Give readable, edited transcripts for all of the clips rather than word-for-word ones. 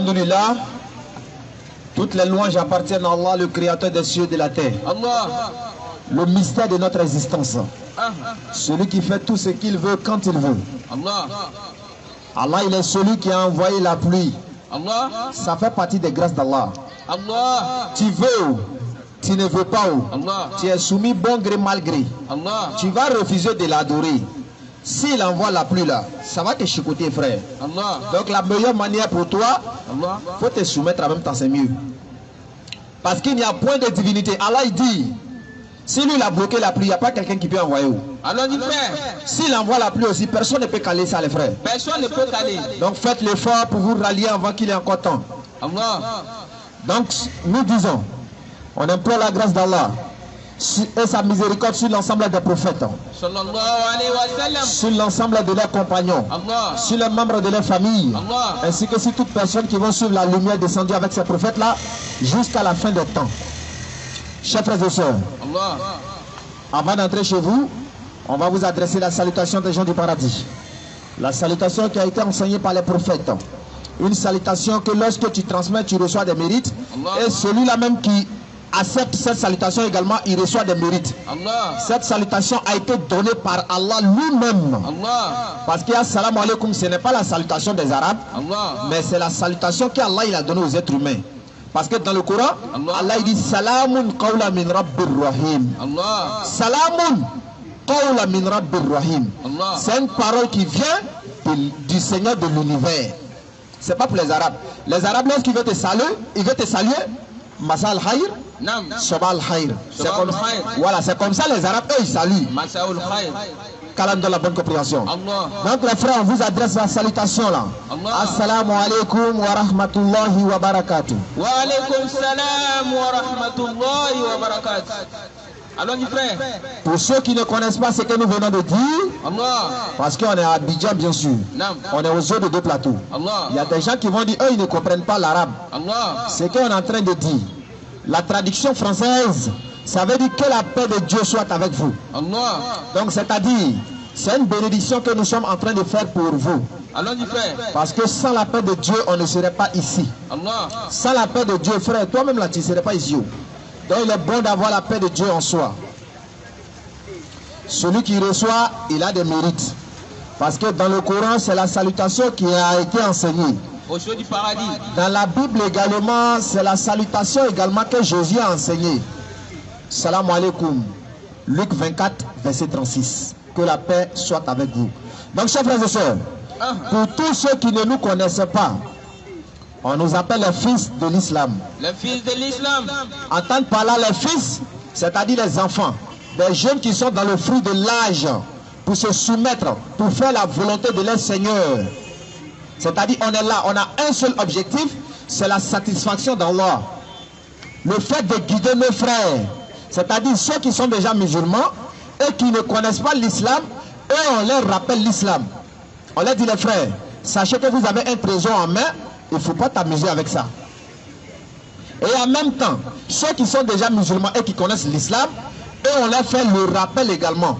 Alhamdulillah, toutes les louanges appartiennent à Allah, le créateur des cieux et de la terre. Allah. Le mystère de notre existence. Celui qui fait tout ce qu'il veut quand il veut. Allah. Allah, il est celui qui a envoyé la pluie. Allah. Ça fait partie des grâces d'Allah. Allah. Tu veux, tu ne veux pas. Allah. Tu es soumis bon gré, mal gré. Allah. Tu vas refuser de l'adorer. S'il envoie la pluie là, ça va te chicoter, frère. Allah. Donc la meilleure manière pour toi, Allah. faut te soumettre en même temps, c'est mieux. Parce qu'il n'y a point de divinité. Allah il dit, si lui il a bloqué la pluie, il n'y a pas quelqu'un qui peut envoyer. Alors dit frère. S'il envoie la pluie aussi, personne ne peut caler ça, les frères. Personne ne peut caler. Donc faites l'effort pour vous rallier avant qu'il ait encore temps. Allah. Donc nous disons, on implore la grâce d'Allah et sa miséricorde sur l'ensemble des prophètes, Sallallahu alayhi wa sallam. sur l'ensemble de leurs compagnons, Allah. sur les membres de leur famille, Allah. ainsi que sur toute personne qui vont suivre la lumière descendue avec ces prophètes-là jusqu'à la fin des temps. Chers frères et sœurs, Allah. avant d'entrer chez vous, on va vous adresser la salutation des gens du paradis. La salutation qui a été enseignée par les prophètes. Une salutation que lorsque tu transmets, tu reçois des mérites. Allah. Et celui-là même qui accepte cette salutation également, il reçoit des mérites. Allah. Cette salutation a été donnée par Allah lui-même. Allah. Parce qu'il y a salam alaikum, ce n'est pas la salutation des Arabes, Allah. mais c'est la salutation qu'Allah il a donnée aux êtres humains. Parce que dans le Coran, Allah il dit Salamun qawla min rabbir rahim. Allah. Salamun qawla min rabbir rahim. Allah. C'est une parole qui vient du Seigneur de l'univers. C'est pas pour les Arabes. Les Arabes, lorsqu'ils veulent te saluer, Masal Khair, Nam. Sobal Khair. Sobal Khair. Voilà, c'est comme ça les Arabes, eux, ils saluent. Masaul khair. Kalam de la bonne compréhension. Allah. Donc les frères, on vous adresse la salutation là. Allah. Assalamu alaikum wa rahmatullahi wa barakatuh. Wa alaykum salam wa rahmatullahi wa barakatuh. Alors dit frère. Pour ceux qui ne connaissent pas ce que nous venons de dire, Allah. parce qu'on est à Abidjan bien sûr, Nam. on est aux eaux de deux plateaux. Allah. Il y a des gens qui vont dire, eux ils ne comprennent pas l'arabe. Allah. Ce qu'on est en train de dire, la traduction française, ça veut dire que la paix de Dieu soit avec vous. Allah. Donc c'est-à-dire, c'est une bénédiction que nous sommes en train de faire pour vous. Alors dit frère. Parce que sans la paix de Dieu, on ne serait pas ici. Allah. Sans la paix de Dieu, frère, toi-même là, tu ne serais pas ici. Donc il est bon d'avoir la paix de Dieu en soi. Celui qui reçoit, il a des mérites. Parce que dans le Coran, c'est la salutation qui a été enseignée. Au cieux du paradis. Dans la Bible également, c'est la salutation également que Jésus a enseignée. Salam alaikum. Luc 24, verset 36. Que la paix soit avec vous. Donc, chers frères et sœurs, pour tous ceux qui ne nous connaissent pas, on nous appelle les fils de l'islam. Les fils de l'islam. Entendre par là les fils, c'est-à-dire les enfants, des jeunes qui sont dans le fruit de l'âge, pour se soumettre, pour faire la volonté de leur Seigneur. C'est-à-dire on est là, on a un seul objectif, c'est la satisfaction d'Allah. Le fait de guider nos frères, c'est-à-dire ceux qui sont déjà musulmans et qui ne connaissent pas l'islam, eux on leur rappelle l'islam. On leur dit les frères, sachez que vous avez un trésor en main, il ne faut pas t'amuser avec ça. Et en même temps, ceux qui sont déjà musulmans et qui connaissent l'islam, eux on leur fait le rappel également.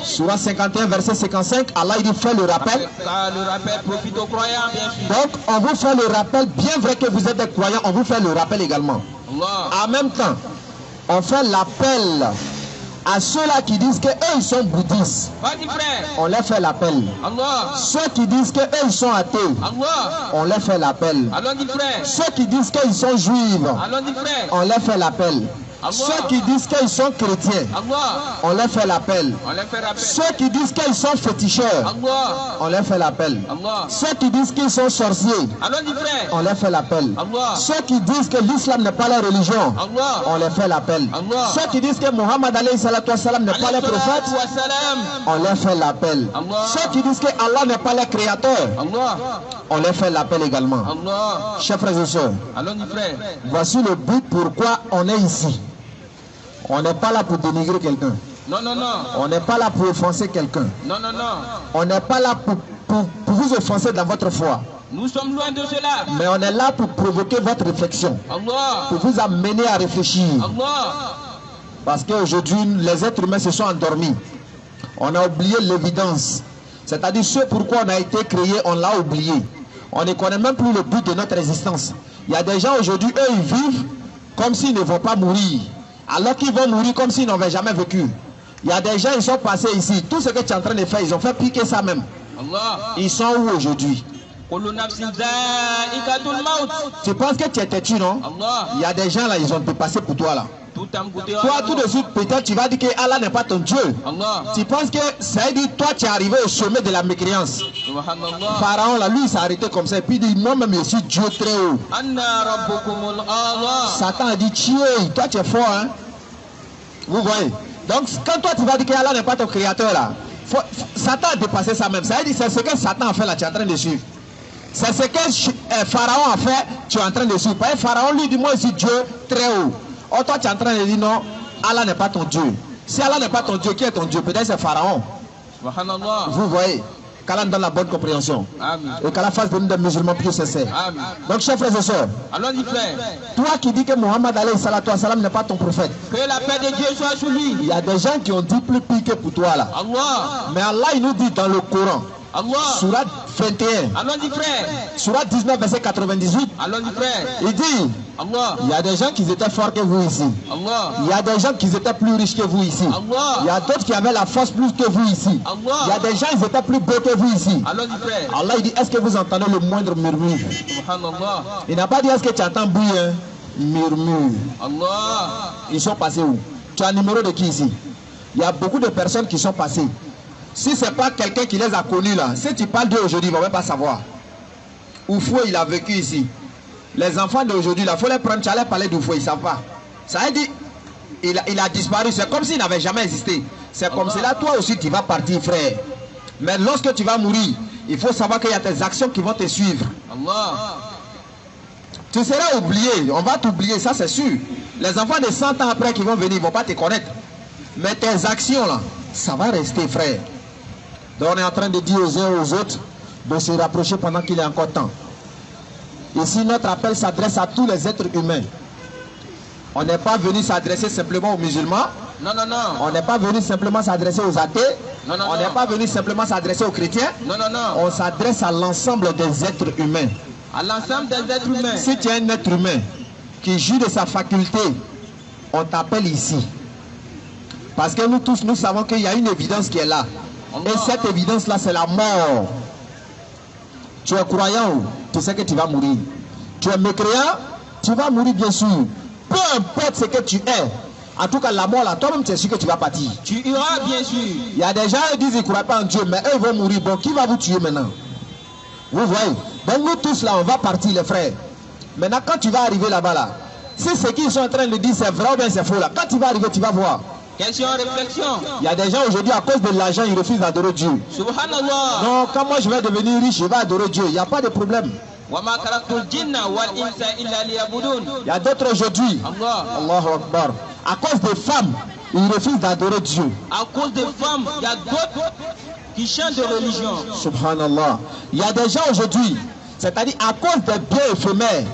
Surah 51, verset 55, Allah il dit fait le rappel. Le rappel profite aux croyants, bien sûr. Donc on vous fait le rappel, bien vrai que vous êtes des croyants, on vous fait le rappel également. Allah. En même temps, on fait l'appel à ceux-là qui disent qu'eux ils sont bouddhistes. Vas-y frère. On leur fait l'appel. Allah. Ceux qui disent qu'eux ils sont athées, Allah. on leur fait l'appel. Alors dit frère. Ceux qui disent qu'ils sont juifs, Alors dit frère. on leur fait l'appel. Allah. Ceux qui disent qu'ils sont chrétiens, Allah. on leur fait l'appel. On les fait rappel. Ceux qui disent qu'ils sont féticheurs, Allah. on leur fait l'appel. Allah. Ceux qui disent qu'ils sont sorciers, Alors dit frère. on leur fait l'appel. Allah. Ceux qui disent que l'islam n'est pas leur religion, Allah. on leur fait l'appel. Allah. Ceux qui disent que Muhammad alayhi salatu wassalam n'est pas leur prophète, on leur fait l'appel. Allah. Ceux qui disent que Allah n'est pas leur créateur, Allah. on leur fait l'appel également. Allah. Chers frères et sœurs, Alors dit frère. voici le but pourquoi on est ici. On n'est pas là pour dénigrer quelqu'un. Non, non, non. On n'est pas là pour offenser quelqu'un. Non, non, non. On n'est pas là pour vous offenser dans votre foi. Nous sommes loin de cela. Mais on est là pour provoquer votre réflexion. Allah. Pour vous amener à réfléchir. Allah. Parce qu'aujourd'hui, les êtres humains se sont endormis. On a oublié l'évidence. C'est-à-dire ce pourquoi on a été créé, on l'a oublié. On ne connaît même plus le but de notre existence. Il y a des gens aujourd'hui, eux, ils vivent comme s'ils ne vont pas mourir. Alors qu'ils vont mourir comme s'ils n'avaient jamais vécu. Il y a des gens, ils sont passés ici. Tout ce que tu es en train de faire, ils ont fait piquer ça même. Allah. Ils sont où aujourd'hui? Tu penses que tu es têtu, non? Allah. Il y a des gens là, ils ont passé pour toi là. Tout Toi, tout de suite, peut-être tu vas dire que Allah n'est pas ton Dieu. Allah. Tu penses que ça veut dire toi, tu es arrivé au sommet de la mécréance. Subhanallah. Pharaon là, lui, il s'est arrêté comme ça. Et puis il dit, moi-même, je suis Dieu très haut. Anna rabbukumul a'la. Satan a dit, toi, tu es fort, hein. Vous voyez? Donc, quand toi, tu vas dire que Allah n'est pas ton créateur là, Satan a dépassé ça même. Ça veut dire, c'est ce que Satan a fait là, tu es en train de suivre. C'est ce que Pharaon a fait, tu es en train de suivre. Parce que Pharaon lui dit, moi, je suis Dieu très haut. Oh, toi, tu es en train de dire non, Allah n'est pas ton Dieu. Si Allah n'est pas ton Dieu, qui est ton Dieu? Peut-être c'est Pharaon. Subhanallah. Vous voyez, qu'Allah nous donne la bonne compréhension. Amen. Et qu'Allah fasse de nous des musulmans plus sincères. Amen. Donc, chers frères et sœurs, Allons-y, frère. toi qui dis que Mohammed alayhi salatu wa salam n'est pas ton prophète, Que la paix de Dieu soit sur lui. il y a des gens qui ont dit plus pire que pour toi là. Allah. Mais Allah, il nous dit dans le Coran, Allah. Surat 21, Allons-y, frère. Surat 19, verset 98, Allons-y, frère. il dit, Allah. il y a des gens qui étaient forts que vous ici. Allah. Il y a des gens qui étaient plus riches que vous ici. Allah. Il y a d'autres qui avaient la force plus que vous ici. Allah. Il y a des gens qui étaient plus beaux que vous ici. Allons-y, frère. Allah, il dit, est-ce que vous entendez le moindre murmure? Subhanallah. Il n'a pas dit, est-ce que tu entends bruit, hein? Murmure. Allah. Ils sont passés où? Tu as un numéro de qui ici? Il y a beaucoup de personnes qui sont passées. Si ce n'est pas quelqu'un qui les a connus là, si tu parles d'eux aujourd'hui, ils ne vont même pas savoir. Oufoué, il a vécu ici. Les enfants d'aujourd'hui, il faut les prendre, tu allais parler d'Oufoué, ils ne savent pas. Ça veut dire, il a disparu, c'est comme s'il n'avait jamais existé. C'est comme cela, toi aussi tu vas partir, frère. Mais lorsque tu vas mourir, il faut savoir qu'il y a tes actions qui vont te suivre. Allah. Tu seras oublié, on va t'oublier, ça c'est sûr. Les enfants de 100 ans après qui vont venir, ils ne vont pas te connaître. Mais tes actions là, ça va rester, frère. Donc on est en train de dire aux uns et aux autres de se rapprocher pendant qu'il est encore temps. Ici, notre appel s'adresse à tous les êtres humains. On n'est pas venu s'adresser simplement aux musulmans. Non, non, non. On n'est pas venu simplement s'adresser aux athées. Non, non, on n'est non. pas venu simplement s'adresser aux chrétiens. Non, non, non. On s'adresse à l'ensemble des êtres humains. À l'ensemble des êtres humains. Si tu es un être humain qui joue de sa faculté, on t'appelle ici. Parce que nous tous, nous savons qu'il y a une évidence qui est là. Et cette évidence-là, c'est la mort. Tu es croyant, tu sais que tu vas mourir. Tu es mécréant, tu vas mourir bien sûr. Peu importe ce que tu es. En tout cas, la mort là, toi-même, tu es sûr que tu vas partir. Tu iras bien sûr. Il y a des gens qui disent qu'ils ne croient pas en Dieu, mais eux, ils vont mourir. Bon, qui va vous tuer maintenant? Vous voyez? Donc nous tous là, on va partir, les frères. Maintenant, quand tu vas arriver là-bas, là, si ce qu'ils sont en train de dire, c'est vrai ou bien c'est faux, là, quand tu vas arriver, tu vas voir. Question, réflexion. Il y a des gens aujourd'hui, à cause de l'argent, ils refusent d'adorer Dieu. Subhanallah. Non, quand moi je vais devenir riche, je vais adorer Dieu. Il n'y a pas de problème. Wa ma khalaqtul jinna wal insa illa liya'budun. Il y a d'autres aujourd'hui. Allah. Allahu Akbar. À cause des femmes, ils refusent d'adorer Dieu. À cause des femmes, il y a d'autres qui changent de religion. Subhanallah. Il y a des gens aujourd'hui, c'est-à-dire à cause des biens éphémères,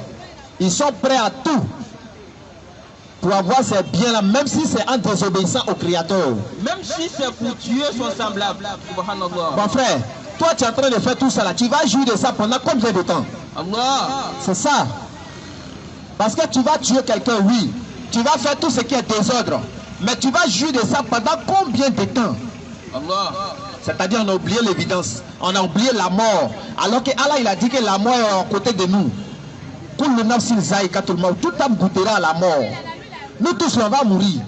ils sont prêts à tout pour avoir ces biens-là, même si c'est en désobéissant au Créateur. Même si c'est pour tuer son semblable. Subhanallah. Mon frère, toi tu es en train de faire tout ça là, tu vas jouir de ça pendant combien de temps? Allah. C'est ça. Parce que tu vas tuer quelqu'un, oui. Tu vas faire tout ce qui est désordre. Mais tu vas jouir de ça pendant combien de temps? Allah. C'est-à-dire on a oublié l'évidence. On a oublié la mort. Alors que Allah il a dit que la mort est à côté de nous. Tout âme goûtera à la mort. Nous tous on va mourir.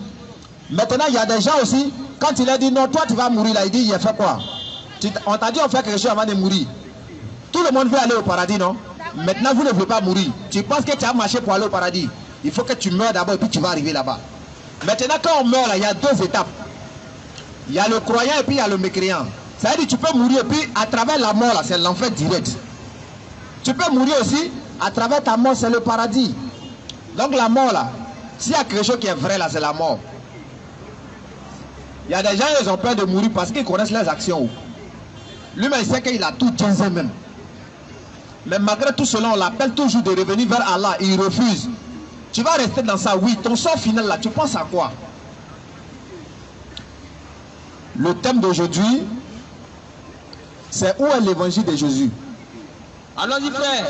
Maintenant il y a des gens aussi, quand il a dit non, toi tu vas mourir là, il dit il a fait quoi? On t'a dit on fait quelque chose avant de mourir. Tout le monde veut aller au paradis, non? Maintenant vous ne voulez pas mourir. Tu penses que tu as marché pour aller au paradis. Il faut que tu meurs d'abord et puis tu vas arriver là-bas. Maintenant quand on meurt là, il y a deux étapes. Il y a le croyant et puis il y a le mécréant. Ça veut dire que tu peux mourir et puis à travers la mort là, c'est l'enfer direct. Tu peux mourir aussi, à travers ta mort, c'est le paradis. Donc la mort là, s'il y a quelque chose qui est vrai là, c'est la mort. Il y a des gens qui ont peur de mourir parce qu'ils connaissent leurs actions. Lui-même, il sait qu'il a tout diaisé même. Mais malgré tout cela, on l'appelle toujours de revenir vers Allah. Il refuse. Tu vas rester dans ça, oui. Ton sort final là, tu penses à quoi? Le thème d'aujourd'hui, C'est où est l'évangile de Jésus? Allons-y, frère.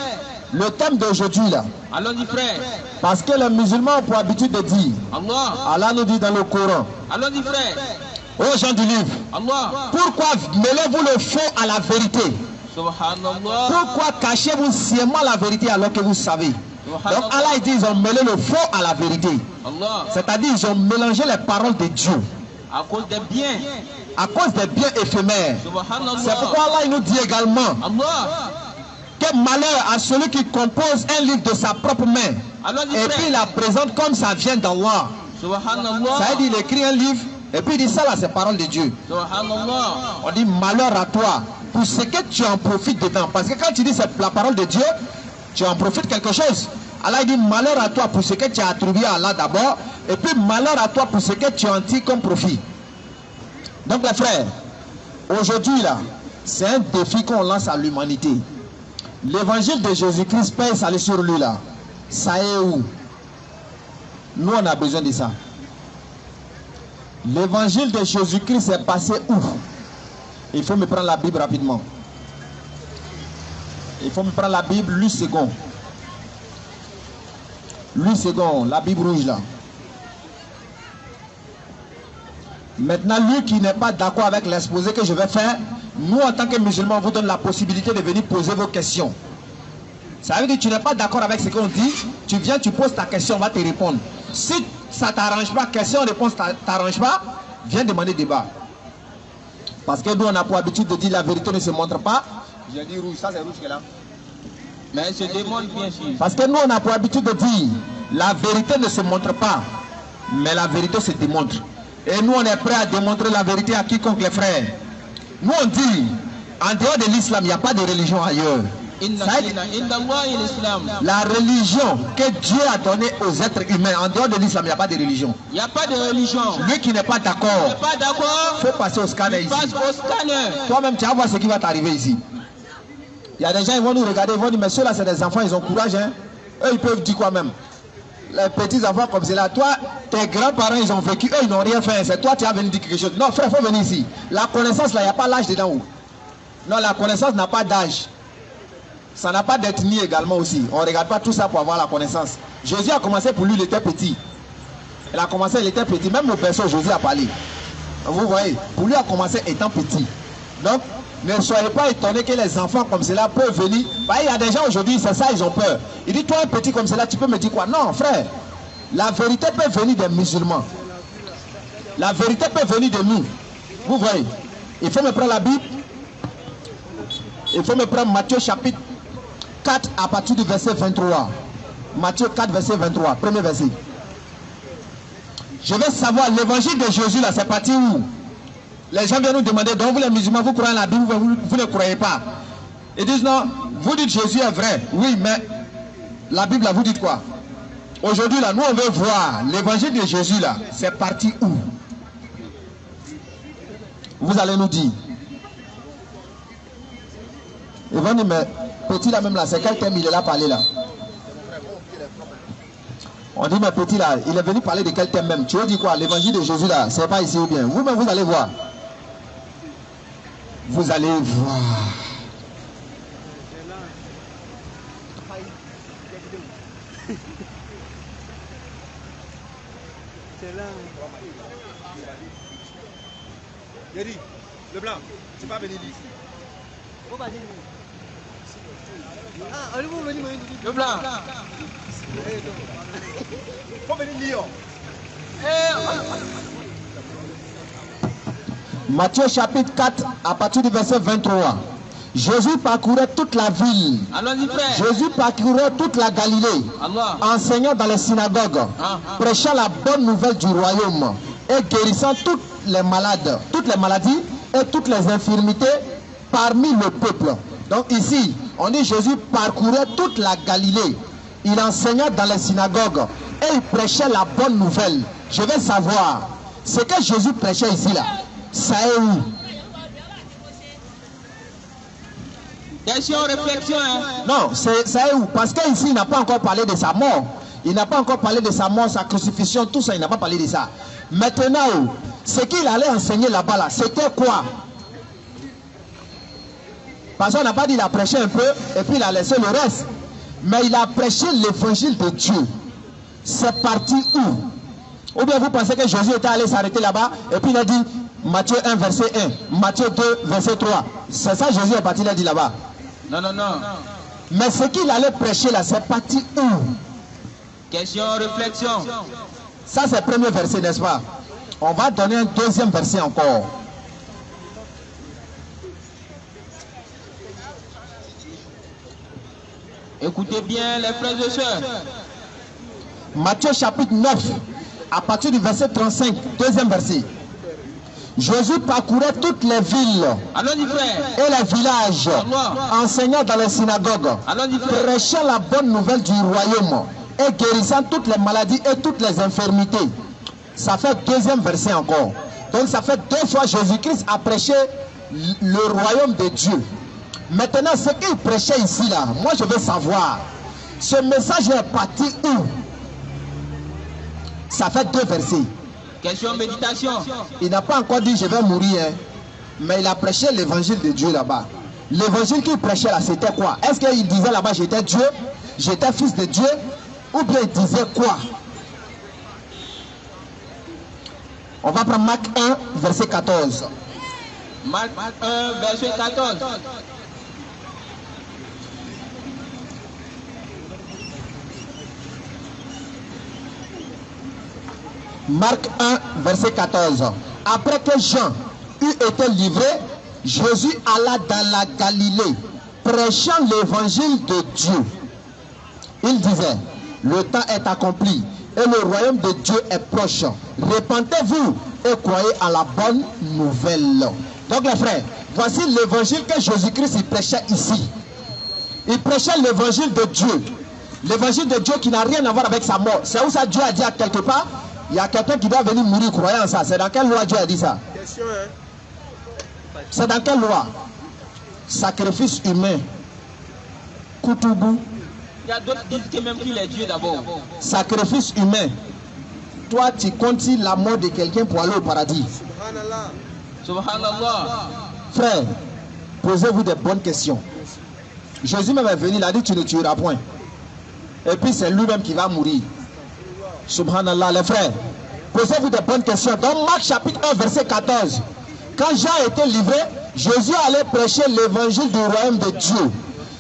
Le thème d'aujourd'hui là. Allons-y, frère. Parce que les musulmans ont pour habitude de dire, Allah nous dit dans le Coran, allons-y, frère. aux gens du livre, pourquoi mêlez-vous le faux à la vérité? Subhanallah. Pourquoi cachez-vous sciemment la vérité alors que vous savez? Donc Allah dit, ils ont mêlé le faux à la vérité. C'est-à-dire ils ont mélangé les paroles de Dieu. À cause des biens. À cause des biens éphémères. C'est pourquoi Allah il nous dit également que malheur à celui qui compose un livre de sa propre main et puis il la présente comme ça vient d'Allah. Ça veut dire il écrit un livre et puis il dit ça là c'est parole de Dieu. On dit malheur à toi pour ce que tu en profites dedans. Parce que quand tu dis c'est la parole de Dieu, tu en profites quelque chose. Allah il dit malheur à toi pour ce que tu as attribué à Allah d'abord et puis malheur à toi pour ce que tu en tires comme profit. Donc les frères, aujourd'hui là, c'est un défi qu'on lance à l'humanité. L'évangile de Jésus-Christ, paix salut sur lui là, ça est où? Nous on a besoin de ça. L'évangile de Jésus-Christ est passé où? Il faut me prendre la Bible rapidement. Il faut me prendre la Bible, lui second. Lui second, la Bible rouge là. Maintenant, lui qui n'est pas d'accord avec l'exposé que je vais faire, nous en tant que musulmans, on vous donne la possibilité de venir poser vos questions. Ça veut dire que tu n'es pas d'accord avec ce qu'on dit, tu viens, tu poses ta question, on va te répondre. Si ça ne t'arrange pas, question, réponse t'arrange pas, viens demander débat. Parce que nous, on a pour habitude de dire la vérité ne se montre pas. J'ai dit rouge, ça c'est rouge qui est là. Mais elle se démontre bien sûr. Parce que nous, on a pour habitude de dire la vérité ne se montre pas, mais la vérité se démontre. Et nous, on est prêt à démontrer la vérité à quiconque, les frères. Nous, on dit, en dehors de l'islam, il n'y a pas de religion ailleurs. La religion que Dieu a donnée aux êtres humains, en dehors de l'islam, il n'y a pas de religion. Il n'y a pas de religion. Lui qui n'est pas d'accord, il faut passer au scanner ici. Toi-même, tu vas voir ce qui va t'arriver ici. Il y a des gens, ils vont nous regarder, ils vont dire, mais ceux-là, c'est des enfants, ils ont courage. Hein? Eux, ils peuvent dire quoi même? Les petits enfants comme cela, toi, tes grands-parents, ils ont vécu, eux, ils n'ont rien fait. C'est toi, tu as venu dire quelque chose. Non, frère, il faut venir ici. La connaissance, là, il n'y a pas l'âge dedans. Où? Non, la connaissance n'a pas d'âge. Ça n'a pas d'ethnie également aussi. On ne regarde pas tout ça pour avoir la connaissance. Jésus a commencé pour lui, il était petit. Il a commencé, il était petit. Même le berceau, Jésus a parlé. Vous voyez, pour lui a commencé étant petit. Donc, ne soyez pas étonnés que les enfants comme cela peuvent venir. Il y a des gens aujourd'hui, c'est ça, ils ont peur. Il dit, toi un petit comme cela, tu peux me dire quoi? Non, frère. La vérité peut venir des musulmans. La vérité peut venir de nous. Vous voyez. Il faut me prendre la Bible. Il faut me prendre Matthieu chapitre 4 à partir du verset 23. Matthieu 4, verset 23. Premier verset. Je veux savoir, l'évangile de Jésus là, c'est parti où? Les gens viennent nous demander, donc vous les musulmans, vous croyez en la Bible, vous ne croyez pas. Ils disent non, vous dites Jésus est vrai. Oui, mais la Bible là, vous dites quoi? Aujourd'hui là, nous on veut voir l'évangile de Jésus là, c'est parti où? Vous allez nous dire. Ils vont dire, mais petit là même là, c'est quel thème il est là parler là? On dit, mais petit là, il est venu parler de quel thème même? Tu veux dire quoi? L'évangile de Jésus là, c'est pas ici ou bien? Vous-même, vous allez voir. Vous allez voir. Yeri, le blanc, tu pas venir ici. Le blanc. Faut venir Lyon. Matthieu chapitre 4 à partir du verset 23. Jésus parcourait toute la ville. Jésus parcourait toute la Galilée, enseignant dans les synagogues, prêchant la bonne nouvelle du royaume et guérissant toutes les malades, toutes les maladies et toutes les infirmités parmi le peuple. Donc ici, on dit Jésus parcourait toute la Galilée. Il enseignait dans les synagogues et il prêchait la bonne nouvelle. Je veux savoir, ce que Jésus prêchait ici là, ça est où? Question, réflexion. Hein? Non, ça est où? Parce qu'ici, il n'a pas encore parlé de sa mort. Il n'a pas encore parlé de sa mort, sa crucifixion, tout ça, il n'a pas parlé de ça. Maintenant, ce qu'il allait enseigner là-bas, là, c'était quoi? Parce qu'on n'a pas dit qu'il a prêché un peu et puis il a laissé le reste. Mais il a prêché l'évangile de Dieu. C'est parti où? Ou bien vous pensez que Jésus était allé s'arrêter là-bas et puis il a dit Matthieu 1 verset 1, Matthieu 2 verset 3. C'est ça Jésus est parti, il a dit là-bas. Non, non, non. Mais ce qu'il allait prêcher là, c'est parti où? Question, réflexion. Ça c'est le premier verset, n'est-ce pas? On va donner un deuxième verset encore. Écoutez bien les frères et sœurs. Matthieu chapitre 9, à partir du verset 35, deuxième verset. Jésus parcourait toutes les villes et les villages, enseignant dans les synagogues, prêchant la bonne nouvelle du royaume et guérissant toutes les maladies et toutes les infirmités. Ça fait deuxième verset encore. Donc ça fait 2 fois Jésus-Christ a prêché le royaume de Dieu. Maintenant, ce qu'il prêchait ici, là, moi je veux savoir, ce message est parti où? Ça fait 2 versets. Question méditation. Il n'a pas encore dit je vais mourir, hein, mais il a prêché l'évangile de Dieu là-bas. L'évangile qu'il prêchait là, c'était quoi? Est-ce qu'il disait là-bas j'étais Dieu, j'étais fils de Dieu, ou bien il disait quoi? On va prendre Marc 1, verset 14. Marc 1, verset 14. Marc 1, verset 14. Après que Jean eut été livré, Jésus alla dans la Galilée, prêchant l'évangile de Dieu. Il disait, le temps est accompli et le royaume de Dieu est proche. Répentez-vous et croyez à la bonne nouvelle. Donc les frères, voici l'évangile que Jésus-Christ prêchait ici. Il prêchait l'évangile de Dieu. L'évangile de Dieu qui n'a rien à voir avec sa mort. C'est où ça Dieu a dit à quelque part? Il y a quelqu'un qui doit venir mourir croyant en ça. C'est dans quelle loi Dieu a dit ça? C'est dans quelle loi? Sacrifice humain. Koutoubou. Il y a d'autres qui disent que même qu'il est Dieu d'abord. Sacrifice humain. Toi, tu comptes la mort de quelqu'un pour aller au paradis. Subhanallah. Frère, posez-vous des bonnes questions. Jésus même est venu, il a dit tu ne tueras point. Et puis c'est lui-même qui va mourir. Subhanallah, les frères, posez-vous des bonnes questions. Dans Marc chapitre 1, verset 14, quand Jean a été livré, Jésus allait prêcher l'évangile du royaume de Dieu.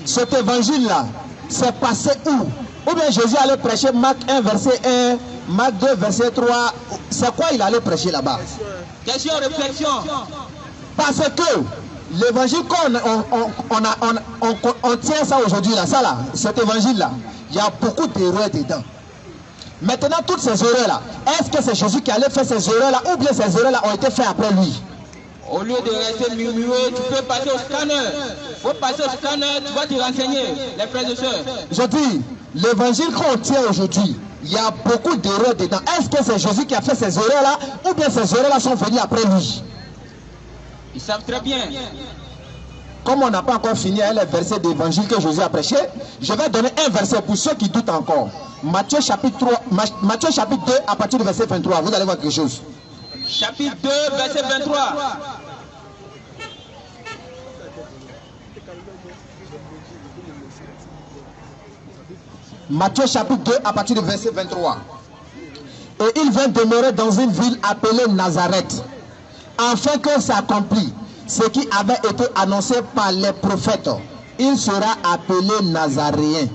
Cet évangile-là, c'est passé où? Ou bien Jésus allait prêcher Marc 1, verset 1, Marc 2, verset 3. C'est quoi il allait prêcher là-bas? Question, réflexion. Parce que l'évangile on tient ça aujourd'hui, là, ça là, cet évangile-là, il y a beaucoup d'erreurs dedans. Maintenant, toutes ces erreurs-là, est-ce que c'est Jésus qui allait faire ces erreurs-là ou bien ces erreurs-là ont été faites après lui? Au lieu de rester murmurer, tu peux passer au scanner. Il faut passer au scanner, tu vas te renseigner, les frères et sœurs. Je dis, l'évangile qu'on tient aujourd'hui, il y a beaucoup d'erreurs dedans. Est-ce que c'est Jésus qui a fait ces erreurs-là ou bien ces erreurs-là sont venues après lui? Ils savent très bien. Comme on n'a pas encore fini les versets d'évangile que Jésus a prêché, je vais donner un verset pour ceux qui doutent encore. Matthieu chapitre 2 à partir du verset 23. Vous allez voir quelque chose. Chapitre 2, verset 23. Matthieu chapitre 2 à partir du verset 23. Et il vint demeurer dans une ville appelée Nazareth, afin que s'accomplisse ce qui avait été annoncé par les prophètes. Il sera appelé Nazaréen.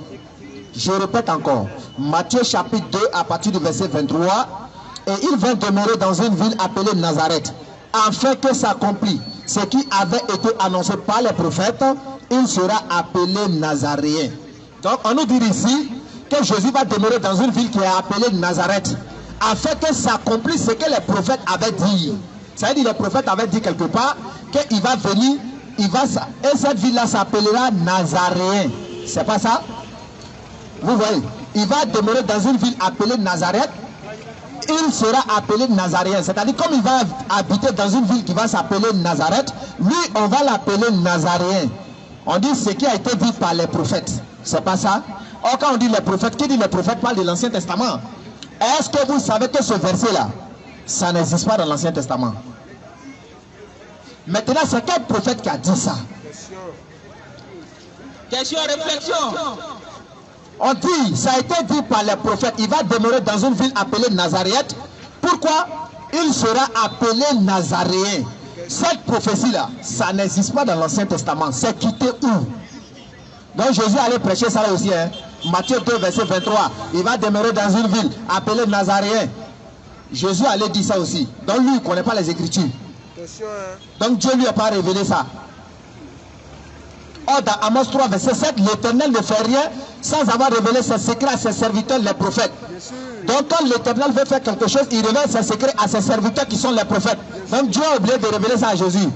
Je répète encore. Matthieu chapitre 2 à partir du verset 23. Et il vint demeurer dans une ville appelée Nazareth, afin que s'accomplisse ce qui avait été annoncé par les prophètes. Il sera appelé Nazaréen. Donc on nous dit ici que Jésus va demeurer dans une ville qui est appelée Nazareth, afin que s'accomplisse ce que les prophètes avaient dit. Ça veut dire que les prophètes avaient dit quelque part qu'il va venir, et cette ville-là s'appellera Nazaréen. C'est pas ça? Vous voyez, il va demeurer dans une ville appelée Nazareth, il sera appelé Nazaréen. C'est-à-dire, comme il va habiter dans une ville qui va s'appeler Nazareth, lui, on va l'appeler Nazaréen. On dit ce qui a été dit par les prophètes. C'est pas ça? Or, quand on dit les prophètes, qui dit les prophètes parle de l'Ancien Testament. Est-ce que vous savez que ce verset-là, ça n'existe pas dans l'Ancien Testament? Maintenant, c'est quel prophète qui a dit ça? Question, réflexion. On dit, ça a été dit par les prophètes, il va demeurer dans une ville appelée Nazareth. Pourquoi il sera appelé Nazaréen? Cette prophétie-là, ça n'existe pas dans l'Ancien Testament. C'est quitté où? Donc Jésus allait prêcher ça là aussi. Hein? Matthieu 2, verset 23. Il va demeurer dans une ville appelée Nazaréen. Jésus allait dire ça aussi. Donc lui, il ne connaît pas les Écritures. Donc Dieu lui a pas révélé ça. Or, dans Amos 3, verset 7, l'Éternel ne fait rien sans avoir révélé ses secrets à ses serviteurs, les prophètes. Donc, quand l'Éternel veut faire quelque chose, il révèle ses secrets à ses serviteurs qui sont les prophètes. Donc, Dieu a oublié de révéler ça à Jésus.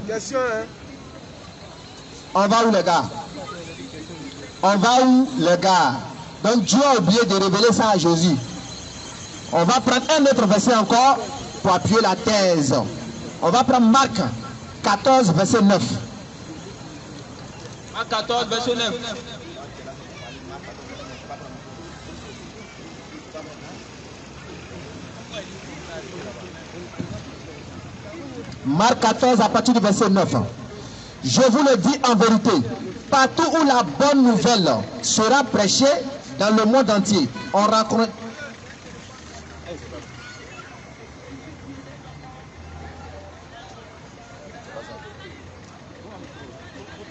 On va où, les gars? On va où, les gars? Donc, Dieu a oublié de révéler ça à Jésus. On va prendre un autre verset encore pour appuyer la thèse. On va prendre Marc 14, verset 9. 14, verset 9. Marc 14 à partir du verset 9. Je vous le dis en vérité, partout où la bonne nouvelle sera prêchée dans le monde entier, on rencontre...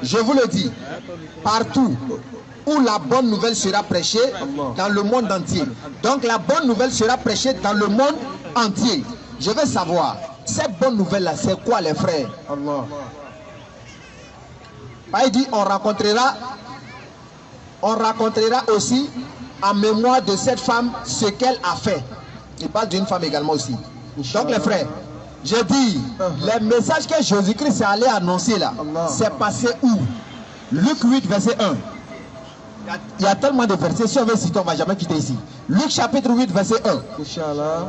Je vous le dis, partout où la bonne nouvelle sera prêchée dans le monde entier. Donc la bonne nouvelle sera prêchée dans le monde entier. Je veux savoir, cette bonne nouvelle-là, c'est quoi les frères? Il dit, on racontera aussi en mémoire de cette femme ce qu'elle a fait. Il parle d'une femme également aussi. Donc les frères, je dis, les messages que Jésus-Christ est allé annoncer là, c'est passé où? Luc 8, verset 1. Il y a tellement de versets, si on veut citer, on ne va jamais quitter ici. Luc chapitre 8, verset 1. Inch'Allah.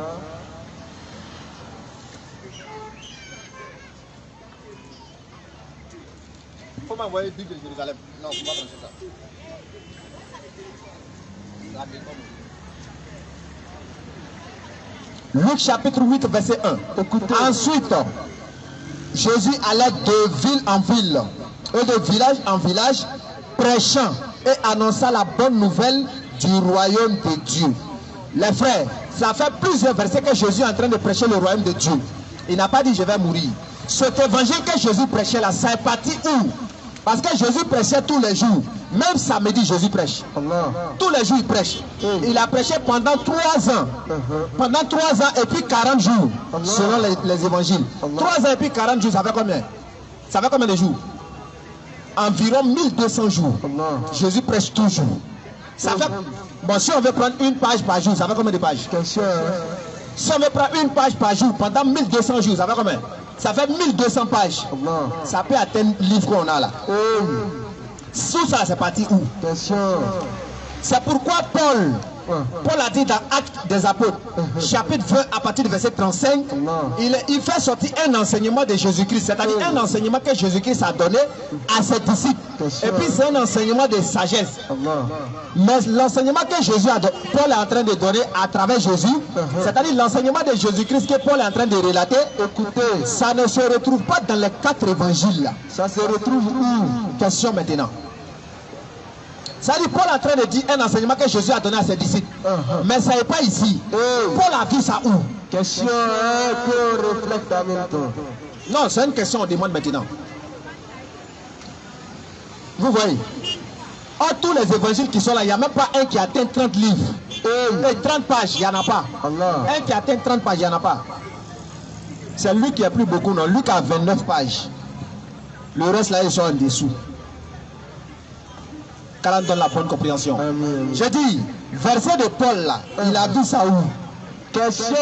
Il faut m'envoyer Bible de Jérusalem. Non, il ne faut pas penser ça. Luc chapitre 8, verset 1. Écoutez. Ensuite, Jésus allait de ville en ville et de village en village, prêchant et annonçant la bonne nouvelle du royaume de Dieu. Les frères, ça fait plusieurs versets que Jésus est en train de prêcher le royaume de Dieu. Il n'a pas dit je vais mourir. Cet évangile que Jésus prêchait là, ça est parti où? Parce que Jésus prêchait tous les jours. Même samedi, Jésus prêche. Tous les jours, il prêche. Il a prêché pendant 3 ans. Pendant 3 ans et puis 40 jours. Selon les évangiles. 3 ans et puis 40 jours, ça fait combien? Ça fait combien de jours? Environ 1200 jours. Jésus prêche toujours. Ça fait... Bon, si on veut prendre une page par jour, ça fait combien de pages? Si on veut prendre une page par jour pendant 1200 jours, ça fait combien? Ça fait 1200 pages. Ça peut atteindre le livre qu'on a là. Sous ça, c'est parti où? C'est pourquoi Paul a dit dans Actes des Apôtres, chapitre 20, à partir du verset 35, il fait sortir un enseignement de Jésus-Christ, c'est-à-dire un enseignement que Jésus-Christ a donné à ses disciples. Et puis c'est un enseignement de sagesse. Mais l'enseignement que Paul est en train de donner à travers Jésus, c'est-à-dire l'enseignement de Jésus-Christ que Paul est en train de relater, écoutez, ça ne se retrouve pas dans les 4 évangiles là. Ça se retrouve où? Question maintenant. Ça dit, Paul est en train de dire un enseignement que Jésus a donné à ses disciples. Mais ça n'est pas ici. Paul a vu ça où? Question que reflète en même temps. Non, c'est une question, on demande maintenant. Vous voyez? Or, tous les évangiles qui sont là, il n'y a même pas un qui atteint 30 livres. Et 30 pages, il n'y en a pas. Un qui atteint 30 pages, il n'y en a pas. C'est Luc qui a pris beaucoup, non? Luc a 29 pages. Le reste, là, ils sont en dessous. Car on donne la bonne compréhension. J'ai dit, verset de Paul là, il a dit ça où? Question.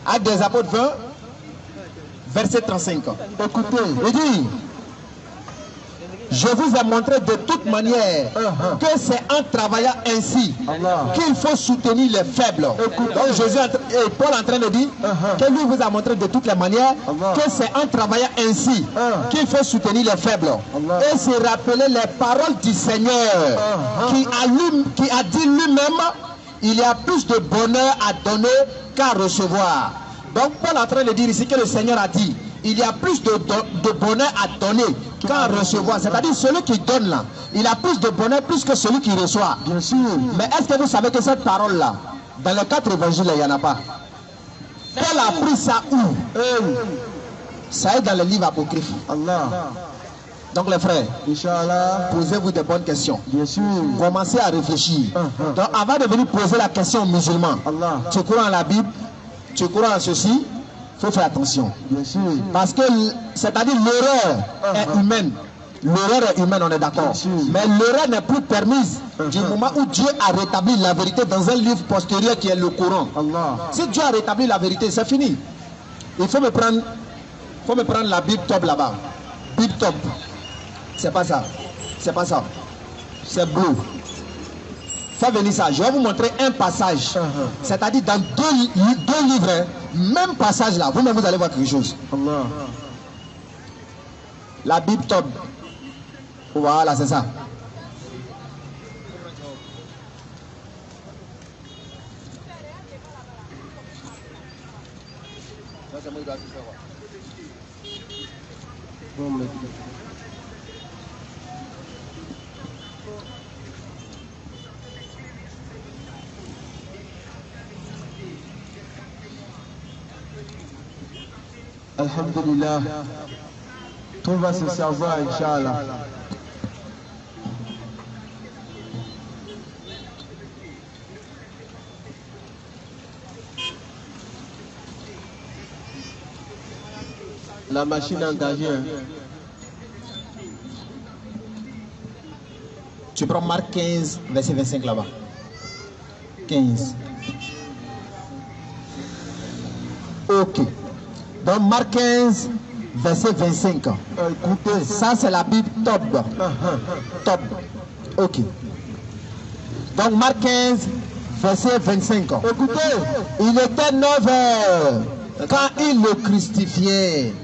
Actes des Apôtres 20, verset 35. Écoutez, il dit, je vous ai montré de toute manière que c'est en travaillant ainsi qu'il faut soutenir les faibles. Donc Jésus et Paul est en train de dire que lui vous a montré de toutes les manières que c'est en travaillant ainsi qu'il faut soutenir les faibles. Et se rappeler les paroles du Seigneur qui a dit lui-même, il y a plus de bonheur à donner qu'à recevoir. Donc Paul est en train de dire ici que le Seigneur a dit, il y a plus de bonheur à donner qu'à recevoir. C'est-à-dire celui qui donne là, il a plus de bonheur plus que celui qui reçoit. Bien sûr. Mais est-ce que vous savez que cette parole-là, dans les 4 évangiles, il n'y en a pas? Paul a pris ça où? Ça est dans le livre apocryphe. Allah. Donc les frères, Inch'Allah. posez-vous des bonnes questions. Bien sûr. Commencez à réfléchir. Donc avant de venir poser la question aux musulmans, Allah. tu crois en la Bible, tu crois en ceci, il faut faire attention. Bien sûr. Parce que, c'est-à-dire l'erreur est humaine. L'erreur est humaine, on est d'accord. Mais l'erreur n'est plus permise du moment où Dieu a rétabli la vérité dans un livre postérieur qui est le Coran. Allah. Si Dieu a rétabli la vérité, c'est fini. Il faut me prendre la Bible top là-bas. Bible top. C'est pas ça. C'est pas ça. C'est bleu. Fais venir ça. Je vais vous montrer un passage. C'est-à-dire dans deux livres, même passage là, vous-même vous allez voir quelque chose. Allah. La Bible top. Voilà, c'est ça. Bon, mais... Alhamdulillah. Tout va se savoir, Inch'Allah. La machine engagée. Tu prends Marc 15, verset 25 là-bas. 15. Ok. Donc Marc 15, verset 25. Écoutez. Ça c'est la Bible top. Top. Ok. Donc Marc 15, verset 25. Écoutez. Il était 9 heures quand ils le crucifiaient.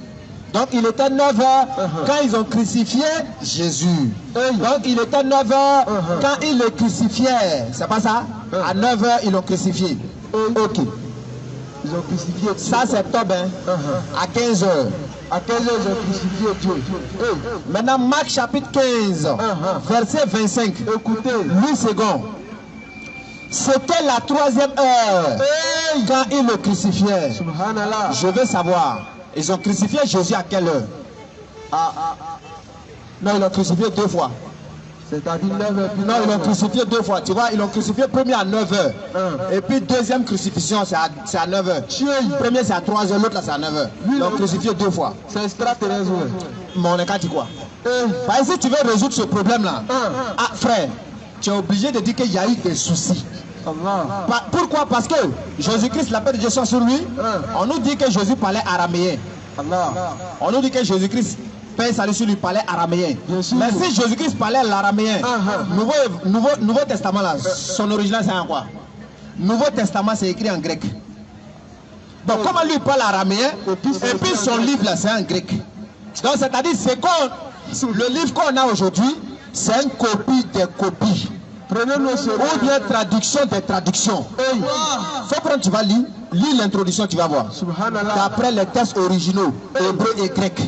Donc il était 9 heures quand ils ont crucifié Jésus. Donc il était 9 heures quand ils le crucifiaient. C'est pas ça? À 9 heures ils l'ont crucifié. Ok. Ils ont crucifié. Ça c'est top, hein? À 15 heures. À 15 heures, ils ont crucifié Dieu. Maintenant Marc chapitre 15, verset 25. Écoutez. Louis II. C'était la 3e heure quand ils le crucifiaient. Subhanallah. Je veux savoir, ils ont crucifié Jésus à quelle heure? Non, ils l'ont crucifié 2 fois. C'est-à-dire 9 heures. Non, ils l'ont crucifié 2 fois. Tu vois, ils l'ont crucifié premier à 9 heures. Et puis deuxième crucifixion, c'est à 9 heures. Premier c'est à 3 heures, l'autre là c'est à 9 heures. Ils l'ont crucifié 2 fois. C'est extraterrestre. Mon écart dit quoi? Parce que si tu veux résoudre ce problème là, frère, tu es obligé de dire qu'il y a eu des soucis. Allah. Pourquoi? Parce que Jésus-Christ, la paix de Dieu soit sur lui, on nous dit que Jésus parlait araméen. Allah. On nous dit que Jésus-Christ, paix et salut sur lui, parlait araméen. Mais si Jésus-Christ parlait l'araméen, Nouveau Testament là, son original c'est en quoi? Nouveau Testament c'est écrit en grec. Donc comment lui parle araméen, et puis son livre là c'est en grec. Donc c'est-à-dire le livre qu'on a aujourd'hui, c'est une copie des copies. Ou bien traduction des traductions. Faut prendre, tu vas lire l'introduction, tu vas voir. D'après les textes originaux, hébreu et grec.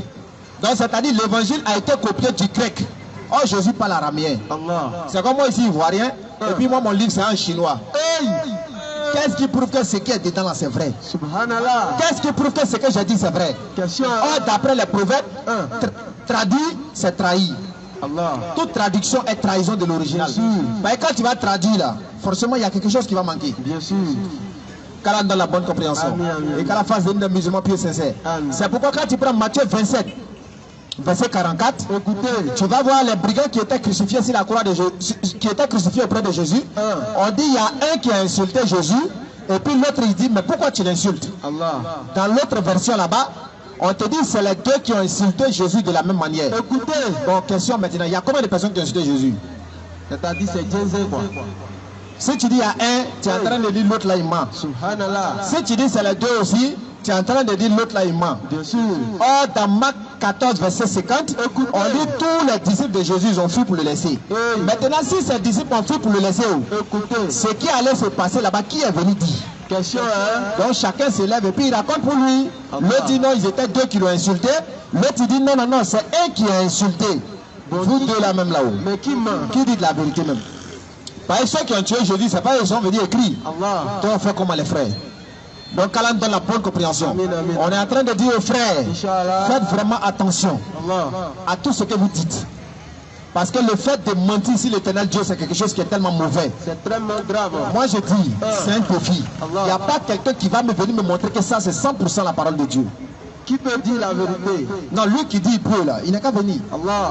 Donc c'est-à-dire l'évangile a été copié du grec. Oh, Jésus parle araméen. C'est comme moi ici, ivoirien, et puis moi mon livre c'est en chinois. Qu'est-ce qui prouve que ce qui est dedans là c'est vrai? Qu'est-ce qui prouve que ce que j'ai dit c'est vrai? Oh, d'après les prophètes, traduit c'est trahi. Allah. Toute traduction est trahison de l'original. Mais quand tu vas traduire là, forcément il y a quelque chose qui va manquer. Bien sûr. Qu'elle a dans la bonne compréhension. Et qu'elle a face d'un musulman pieux sincère. C'est pourquoi quand tu prends Matthieu 27, verset 44, écoutez, tu vas voir les brigands qui étaient crucifiés sur la croix de Jésus, qui étaient crucifiés auprès de Jésus. On dit il y a un qui a insulté Jésus, et puis l'autre il dit mais pourquoi tu l'insultes? Dans l'autre version là-bas, on te dit c'est les deux qui ont insulté Jésus de la même manière. Écoutez, bon, question maintenant, il y a combien de personnes qui ont insulté Jésus? C'est-à-dire c'est Jésus quoi. Si tu dis il y a un, tu es en train de dire l'autre là il ment. Subhanallah. Si tu dis c'est les deux aussi, tu es en train de dire l'autre là il ment. Bien sûr. Or dans Marc 14 verset 50, on dit tous les disciples de Jésus ils ont fui pour le laisser. Maintenant si ces disciples ont fui pour le laisser, ce qui allait se passer là-bas, qui est venu dire? Question, hein? Donc chacun se lève et puis il raconte pour lui. L'autre dit non, ils étaient deux qui l'ont insulté. L'autre il dit non, non, non, c'est un qui a insulté. Vous deux là même là-haut. Mais qui ment? Qui dit de la vérité même? Par exemple, ceux qui ont tué jeudi, c'est pas ils ont venu écrire. Allah. Toi on fait comment les frères? Donc Allah donne la bonne compréhension. Amen, amen. On est en train de dire aux frères, Inch'Allah. faites vraiment attention Allah. à tout ce que vous dites. Parce que le fait de mentir sur l'éternel Dieu, c'est quelque chose qui est tellement mauvais. C'est très grave. Moi je dis, c'est un défi. Allah. Il n'y a pas quelqu'un qui va me venir me montrer que ça c'est 100% la parole de Dieu. Qui peut dire la vérité? Non, lui qui dit il peut là, il n'a qu'à venir. Allah.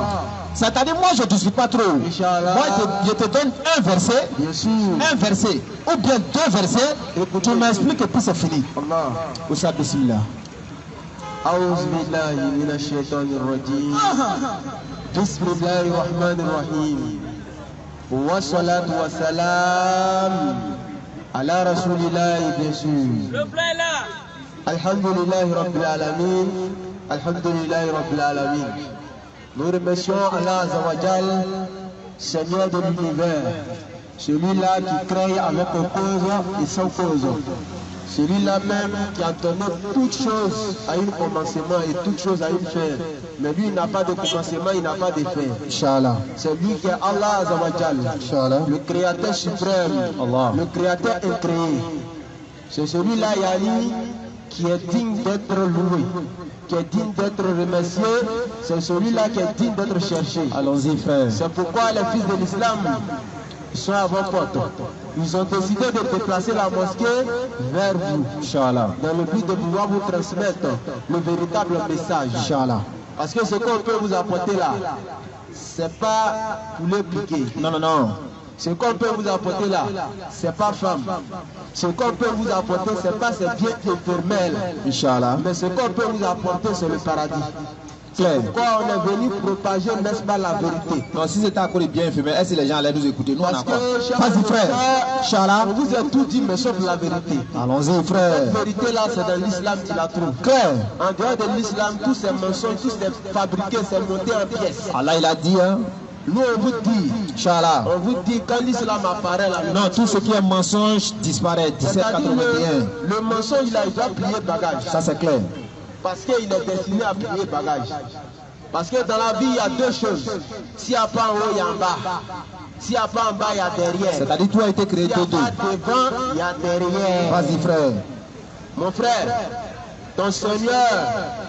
C'est-à-dire moi je ne discute pas trop. Inch'Allah. Moi je te donne un verset, Bien sûr. un verset, ou bien deux versets, tu m'expliques et puis c'est fini. Allah. Oussa bismillah. أعوذ بالله من الشيطان الرجيم بسم الله الرحمن الرحيم والصلاة والسلام على رسول الله بيسوع الحمد لله رب العالمين الحمد لله رب العالمين. Nous remercions Allah Azawajal, Seigneur de l'univers, celui-là qui crée avec cause et sans cause. Celui-là même qui a donné toutes choses à un commencement et toutes choses à une fin. Mais lui, il n'a pas de commencement, il n'a pas de fin. Inch'Allah. C'est lui qui est Allah Azawajal, Inch'Allah. le créateur suprême, Allah. le créateur incréé. C'est celui-là, Yani, qui est digne d'être loué, qui est digne d'être remercié. C'est celui-là qui est digne d'être cherché. Allons-y frère. C'est pourquoi les fils de l'islam sont à vos portes. Ils ont décidé de déplacer la mosquée vers vous, Inch'Allah. dans le but de pouvoir vous transmettre le véritable message. Inch'Allah. Parce que ce qu'on peut vous apporter là, c'est pas poulet piqué. Non, non, non. Ce qu'on peut vous apporter là, c'est pas femme. Ce qu'on peut vous apporter, c'est pas ces biens éphémères. Inch'Allah. Mais ce qu'on peut vous apporter, c'est le paradis. Clair. Pourquoi on est venu propager, n'est-ce pas, la vérité? Non, si c'était encore bien infirmé, est-ce que les gens allaient nous écouter? Nous, on a Parce quoi? que, chers Vas-y frère. frères, Inch'Allah. on vous a tout dit, mais sauf la vérité. Allons-y frère. Cette vérité-là, c'est dans l'islam que tu la trouves. Clair. En dehors de l'islam, tous ces mensonges, tous ces fabriqués, c'est monté en pièces. Allah il a dit, hein. Nous, on vous dit, Inch'Allah. on vous dit, quand l'islam apparaît là, Non, tout ce qui est mensonge disparaît. c'est-à-dire 1781. le mensonge là, il doit plier bagage. Ça c'est clair. Parce qu'il est destiné à plier bagage. Parce que dans la vie, il y a deux choses. S'il n'y a pas en haut, il y a en bas. S'il n'y a pas en bas, il y a derrière. C'est-à-dire tout a été créé S'il n'y a de deux. pas devant, il y a derrière. Vas-y frère. Mon frère, ton Seigneur,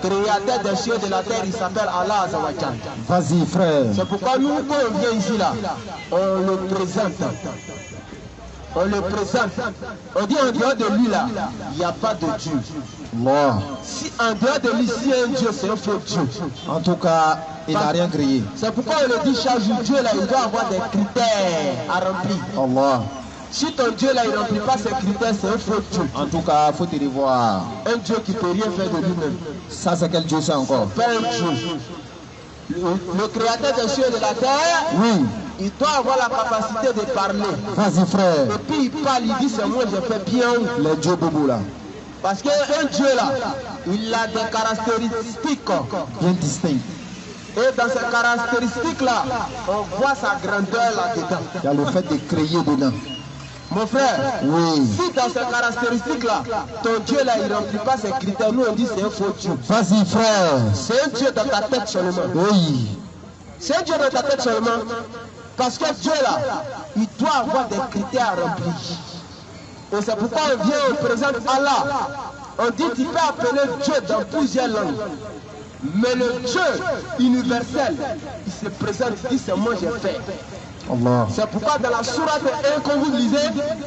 créateur des cieux et de la terre, il s'appelle Allah Azawajal. Vas-y frère. C'est pourquoi nous, quand on vient ici là, on le présente. On le présente. On dit en dehors de lui là, il n'y a pas de Dieu. Allah. Si en dehors de lui, s'il y a un Dieu, c'est un faux Dieu. En tout cas, il n'a rien créé. C'est pourquoi on le dit chaque jour, Dieu là, il doit avoir des critères à remplir. Allah. Si ton Dieu là, il ne remplit pas ses critères, c'est un faux Dieu. En tout cas, faut te revoir. Un Dieu qui ne peut rien faire de lui-même. Ça c'est quel Dieu c'est encore? Pas un Dieu. Le créateur des cieux et de la terre, Oui. il doit avoir la capacité de parler. Vas-y frère. Et puis il parle, il dit c'est moi, j'ai fait bien. Les dieux boubou là. Parce qu'un Dieu là, il a des caractéristiques. Bien distinct. Et dans ces caractéristiques là, on voit sa grandeur là-dedans. Il y a le fait de créer dedans. Mon frère, Oui. si dans ces caractéristiques-là, ton Dieu là, il ne remplit pas ses critères, nous on dit c'est un faux Dieu. Vas-y frère. C'est un Dieu dans ta tête seulement. Oui. C'est un Dieu dans ta tête seulement. Parce que Dieu là, il doit avoir des critères à remplir. Et c'est pourquoi on vient, on présente Allah. On dit tu peux appeler Dieu dans plusieurs langues. Mais le Dieu universel, il se présente, il dit c'est moi j'ai fait. Allah. C'est pourquoi dans la sourate 1 quand vous lisez,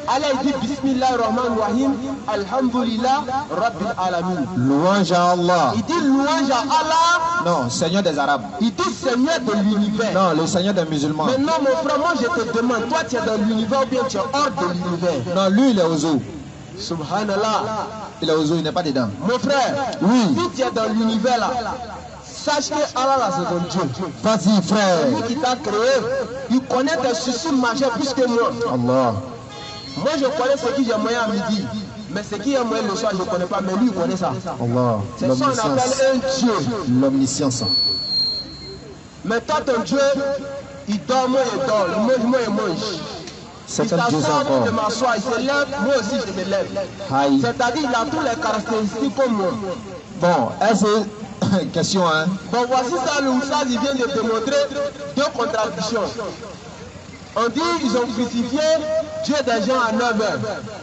Allah il dit Bismillah ar-Rahman ar-Rahim, Alhamdulillah Rabbil Alamin. Louange à Allah. Il dit louange à Allah. Non, Seigneur des Arabes. Il dit Seigneur de l'univers. Non, le Seigneur des musulmans. Maintenant mon frère, moi je te demande, toi tu es dans l'univers ou bien tu es hors de l'univers? Non, lui il est aux eaux. Subhanallah. Il est aux eaux, il n'est pas dedans. Mon frère, Oui. si tu es dans l'univers là, sache que Allah là c'est ton Dieu. Vas-y frère. Lui qui t'a créé, il connaît tes soucis majeurs plus que moi. Allah. Moi je connais ce qui j'ai moyen à midi. Mais ce qui est moyen le soir, je ne connais pas. Mais lui, il connaît ça. Allah. C'est ça qu'on appelle un Dieu. L'omniscience. Mais toi, ton Dieu, il dort, moi, il dort. Il mange, moi, il mange. C'est il comme Dieu s'assoit encore. de m'asseoir, il se lève, moi aussi je me lève. Aïe. C'est-à-dire il a toutes les caractéristiques comme moi. Bon, est-ce question, hein? Bon, voici ça, le Oussaz, il vient de démontrer deux contradictions. On dit ils ont crucifié Dieu des gens à 9h.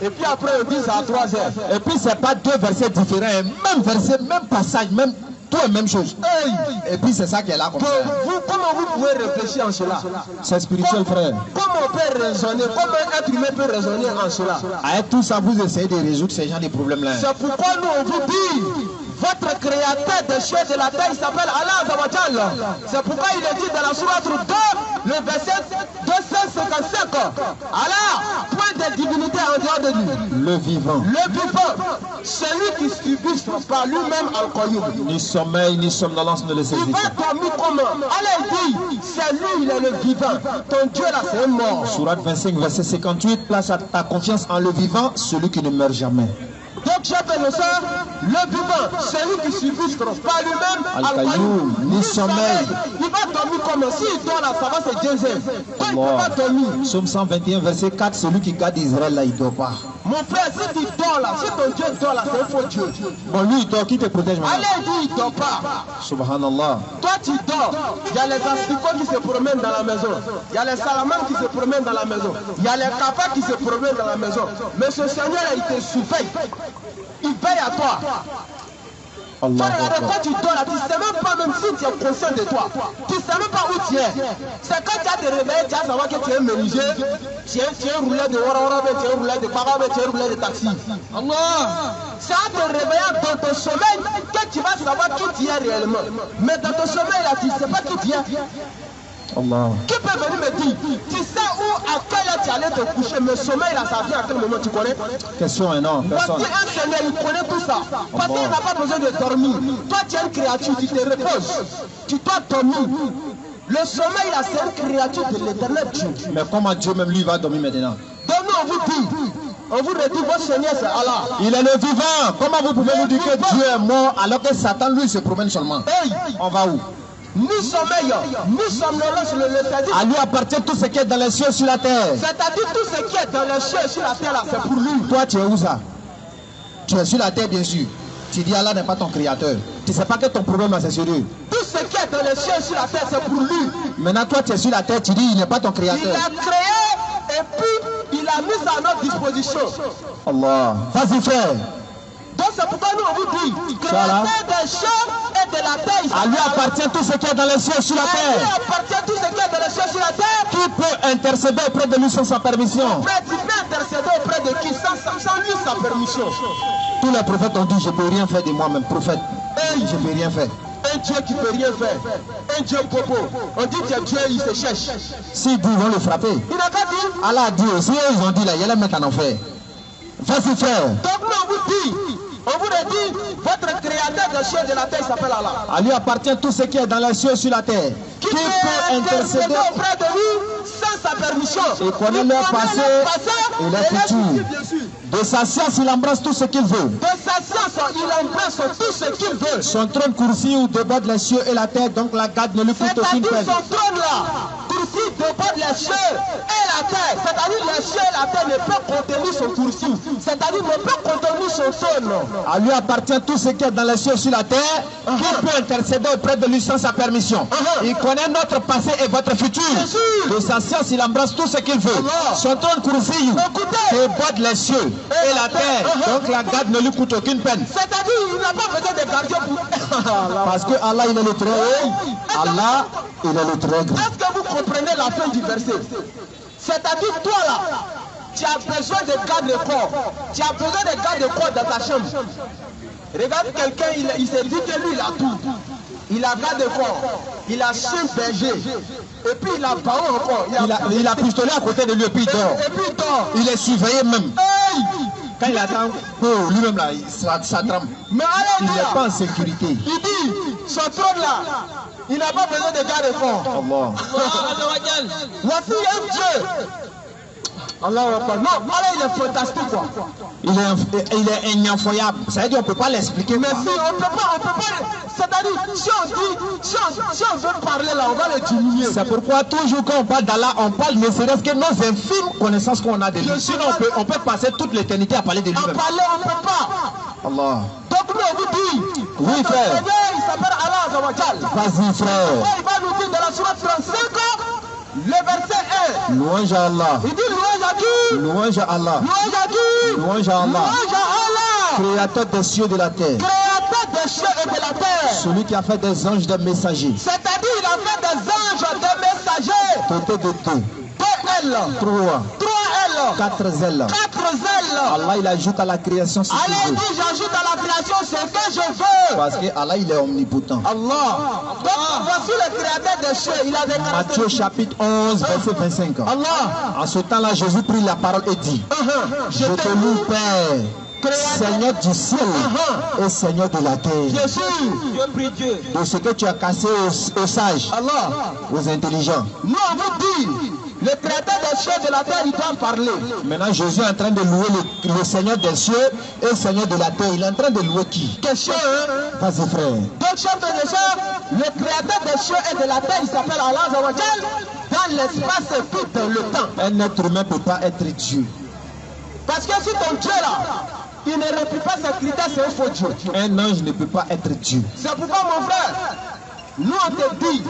Et puis après on dit c'est à 3h. Et puis c'est pas deux versets différents, hein. Même verset, même passage, même tout est même chose. Hey. Et puis c'est ça qui est là comme ça. Comment vous pouvez réfléchir en cela? C'est spirituel, frère. Comment on peut raisonner? Comment un être humain peut raisonner en cela? Avec tout ça, vous essayez de résoudre ces gens des problèmes-là. C'est pourquoi nous on vous dit, votre créateur des cieux et de la terre, il s'appelle Allah Azawajal. C'est pourquoi il est dit dans la sourate 2, le verset 255. Allah, point de divinité en dehors de lui. Le vivant. Le vivant, celui qui subsiste par lui-même en Koyoub. Ni sommeil, ni somnolence ne le Il saisit. va dormir comment? Allah dit, c'est lui, il est le vivant. Ton Dieu là, c'est un mort. Sourate 25, verset 58, place à ta confiance en le vivant, celui qui ne meurt jamais. Donc j'appelle le soeur, le vivant, celui qui subsiste par lui-même, Al-Qayoum, ni sommeil. Il va dormir comment? S'il dort là, ça va se deuxième. Quand il ne peut pas dormir. Psaume 121, verset 4, celui qui garde Israël là, il ne dort pas. Mon frère, si tu dors là, si ton Dieu dort là, c'est un faux Dieu. Bon, lui, il dort, qui te protège maintenant? Allez, dit, il ne dort pas. Subhanallah. Toi, tu dors. Il y a les asticots qui se promènent dans la maison. Il y a les salamandres qui se promènent dans la maison. Il y a les capas qui se promènent dans la maison. Mais ce Seigneur, il te surveille. Il veille à toi. Allah. Quand tu dors là, tu ne sais même pas même si tu es conscient de toi. Tu ne sais même pas où tu es. C'est quand tu as te réveillé, tu vas savoir que tu es menuisier, tu es roulé de Warara, tu es roulé de Barabe, tu es roulé de taxi. Allah. C'est en te réveillant dans ton sommeil que tu vas savoir qui tu es réellement. Mais dans ton sommeil là, tu ne sais pas qui tu es. Allah. Qui peut venir me dire, tu sais où, à quelle heure tu allais te coucher, mais sommeil là, ça vient à quel moment, tu connais? Question, hein, non, personne. Voici un Seigneur, il connaît tout ça. Parce qu'il n'a pas besoin de dormir. Toi, tu es une créature, tu te reposes. Tu dois dormir. Le sommeil là, c'est une créature de l'éternel Dieu. Mais comment Dieu même lui va dormir maintenant? Donc nous, on vous dit, on vous redit, votre Seigneur c'est Allah. Il est le vivant. Comment vous pouvez nous dire que Dieu est mort alors que Satan lui se promène seulement? Hey. On va où? Nous sommeil, nous sommes sur le c'est-à-dire. À lui appartient tout ce qui est dans les cieux et sur la terre. C'est-à-dire tout ce qui est dans les cieux et sur la terre là, c'est pour lui. Toi, tu es où ça? Tu es sur la terre, bien sûr. Tu dis Allah n'est pas ton créateur. Tu ne sais pas que ton problème là, c'est sérieux. Tout ce qui est dans les cieux et sur la terre, c'est pour lui. Maintenant, toi, tu es sur la terre, tu dis il n'est pas ton Il créateur. a créé et puis il a mis à notre disposition. Allah. Vas-y, frère. Donc c'est pourquoi nous on vous dit, créateur des cieux et de la terre. À lui appartient tout ce qui est dans les cieux et sur la À lui terre. appartient tout ce qui est dans les cieux et sur la terre. Qui peut intercéder auprès de lui sans sa permission? Frère, tu peux intercéder auprès de qui sans lui sa permission. Tous les prophètes ont dit je ne peux rien faire de moi-même. Prophète, Hey. je ne peux rien faire. Un Dieu qui ne peut rien faire. Un Dieu popo. On dit que Dieu il se cherche. S'ils disent ils vont le frapper. Il n'a pas dit. Allah a dit aussi, ils ont dit là, il va les mettre en enfer. Vas-y, frère. Donc nous on vous dit, on vous le dit, votre créateur des cieux et de la terre s'appelle Allah. À lui appartient tout ce qui est dans les cieux et sur la terre. Qui peut intercéder auprès de lui sans sa permission. Il connaît leur passé et leur futur. De sa science, il embrasse tout ce qu'il veut. De sa science, il embrasse tout ce qu'il veut. Son trône coursier ou déborde les cieux et la terre, donc la garde ne lui coûte aucune C'est-à-dire peine. son trône là, coursier déborde les cieux et la terre. C'est-à-dire les cieux et la terre ne peuvent contenir son coursier. C'est-à-dire ne peuvent contenir son trône. À lui appartient tout ce qui est dans les cieux et sur la terre. Qui peut intercéder auprès de lui sans sa permission? Il connaît notre passé et votre futur. De sa science, il embrasse tout ce qu'il veut. Son trône coursier déborde les cieux et la terre. Donc la garde ne lui coûte aucune peine. C'est-à-dire il n'a pas besoin de gardiens pour... Parce que Allah, il est le très haut. Allah, il est le très grand. Est-ce que vous comprenez la fin du verset? C'est-à-dire toi là, tu as besoin de garde-corps. Tu as besoin de garde-corps dans ta chambre. Regarde quelqu'un, il s'est dit que lui il a tout. Il a garde-corps, il a chien berger, et puis il a parole encore. Il a pistolet à côté de lui et puis il dort. Et puis il dort. Il est surveillé même. Hey! Quand il attend, oh, lui-même là, ça tremble. Mais Il allez n'est là, pas en sécurité. il dit, son trône là, il n'a pas besoin de garde-corps. Allah. Allah Azawajal. Voici un Dieu Allah Akbar. Non, Allah il est fantastique quoi. Il est incroyable. Ça veut dire qu'on ne peut pas l'expliquer. Mais si on ne peut pas. C'est-à-dire, si on veut parler là, on va le diminuer. C'est pourquoi toujours quand on parle d'Allah, on parle ne serait-ce que nos infimes connaissances qu'on a de lui. Sinon on peut passer toute l'éternité à parler de lui. En parler, on ne peut pas. Allah. Donc nous on vous dit. Oui frère. Il s'appelle Allah Azawajal. Vas-y frère. Il va nous dire dans la sourate 35, le verset 1. Louange à Allah. Il dit louange à qui? Louange à Allah. Louange à qui? Louange à Allah. Louange à Allah. Créateur des cieux et de la terre. Créateur des cieux et de la terre. Celui qui a fait des anges des messagers. C'est-à-dire il a fait des anges des messagers. Dotés de deux. 2 ailes. 3. 3 ailes. 4 ailes. 4 ailes. Allah il ajoute à la création ce qu'il Allah veut. dit j'ajoute à la création ce que je veux. Parce que Allah il est omnipotent. Allah. Donc voici le créateur des cieux. Il a des Matthieu caractéristiques. chapitre 11 verset 25. Allah. En ce temps-là, Jésus prit la parole et dit: Je te loue Père, Seigneur du ciel et Seigneur de la terre, Bien sûr. Dieu prie Dieu. de ce que tu as cassé aux sages, Allah. aux intelligents. Nous on vous dit, le créateur des cieux et de la terre, il doit parler. Maintenant, Jésus est en train de louer le Seigneur des cieux et le Seigneur de la terre. Il est en train de louer qui? Question, hein? Vas-y frère. Donc, chers frères et sœurs, le créateur des cieux et de la terre, il s'appelle Allah Azawajal. Dans l'espace et tout dans le temps. Un être humain ne peut pas être Dieu. Parce que si ton Dieu là, il ne remplit pas ses critères, c'est un faux Dieu. Un ange ne peut pas être Dieu. C'est pourquoi mon frère, nous on te dit,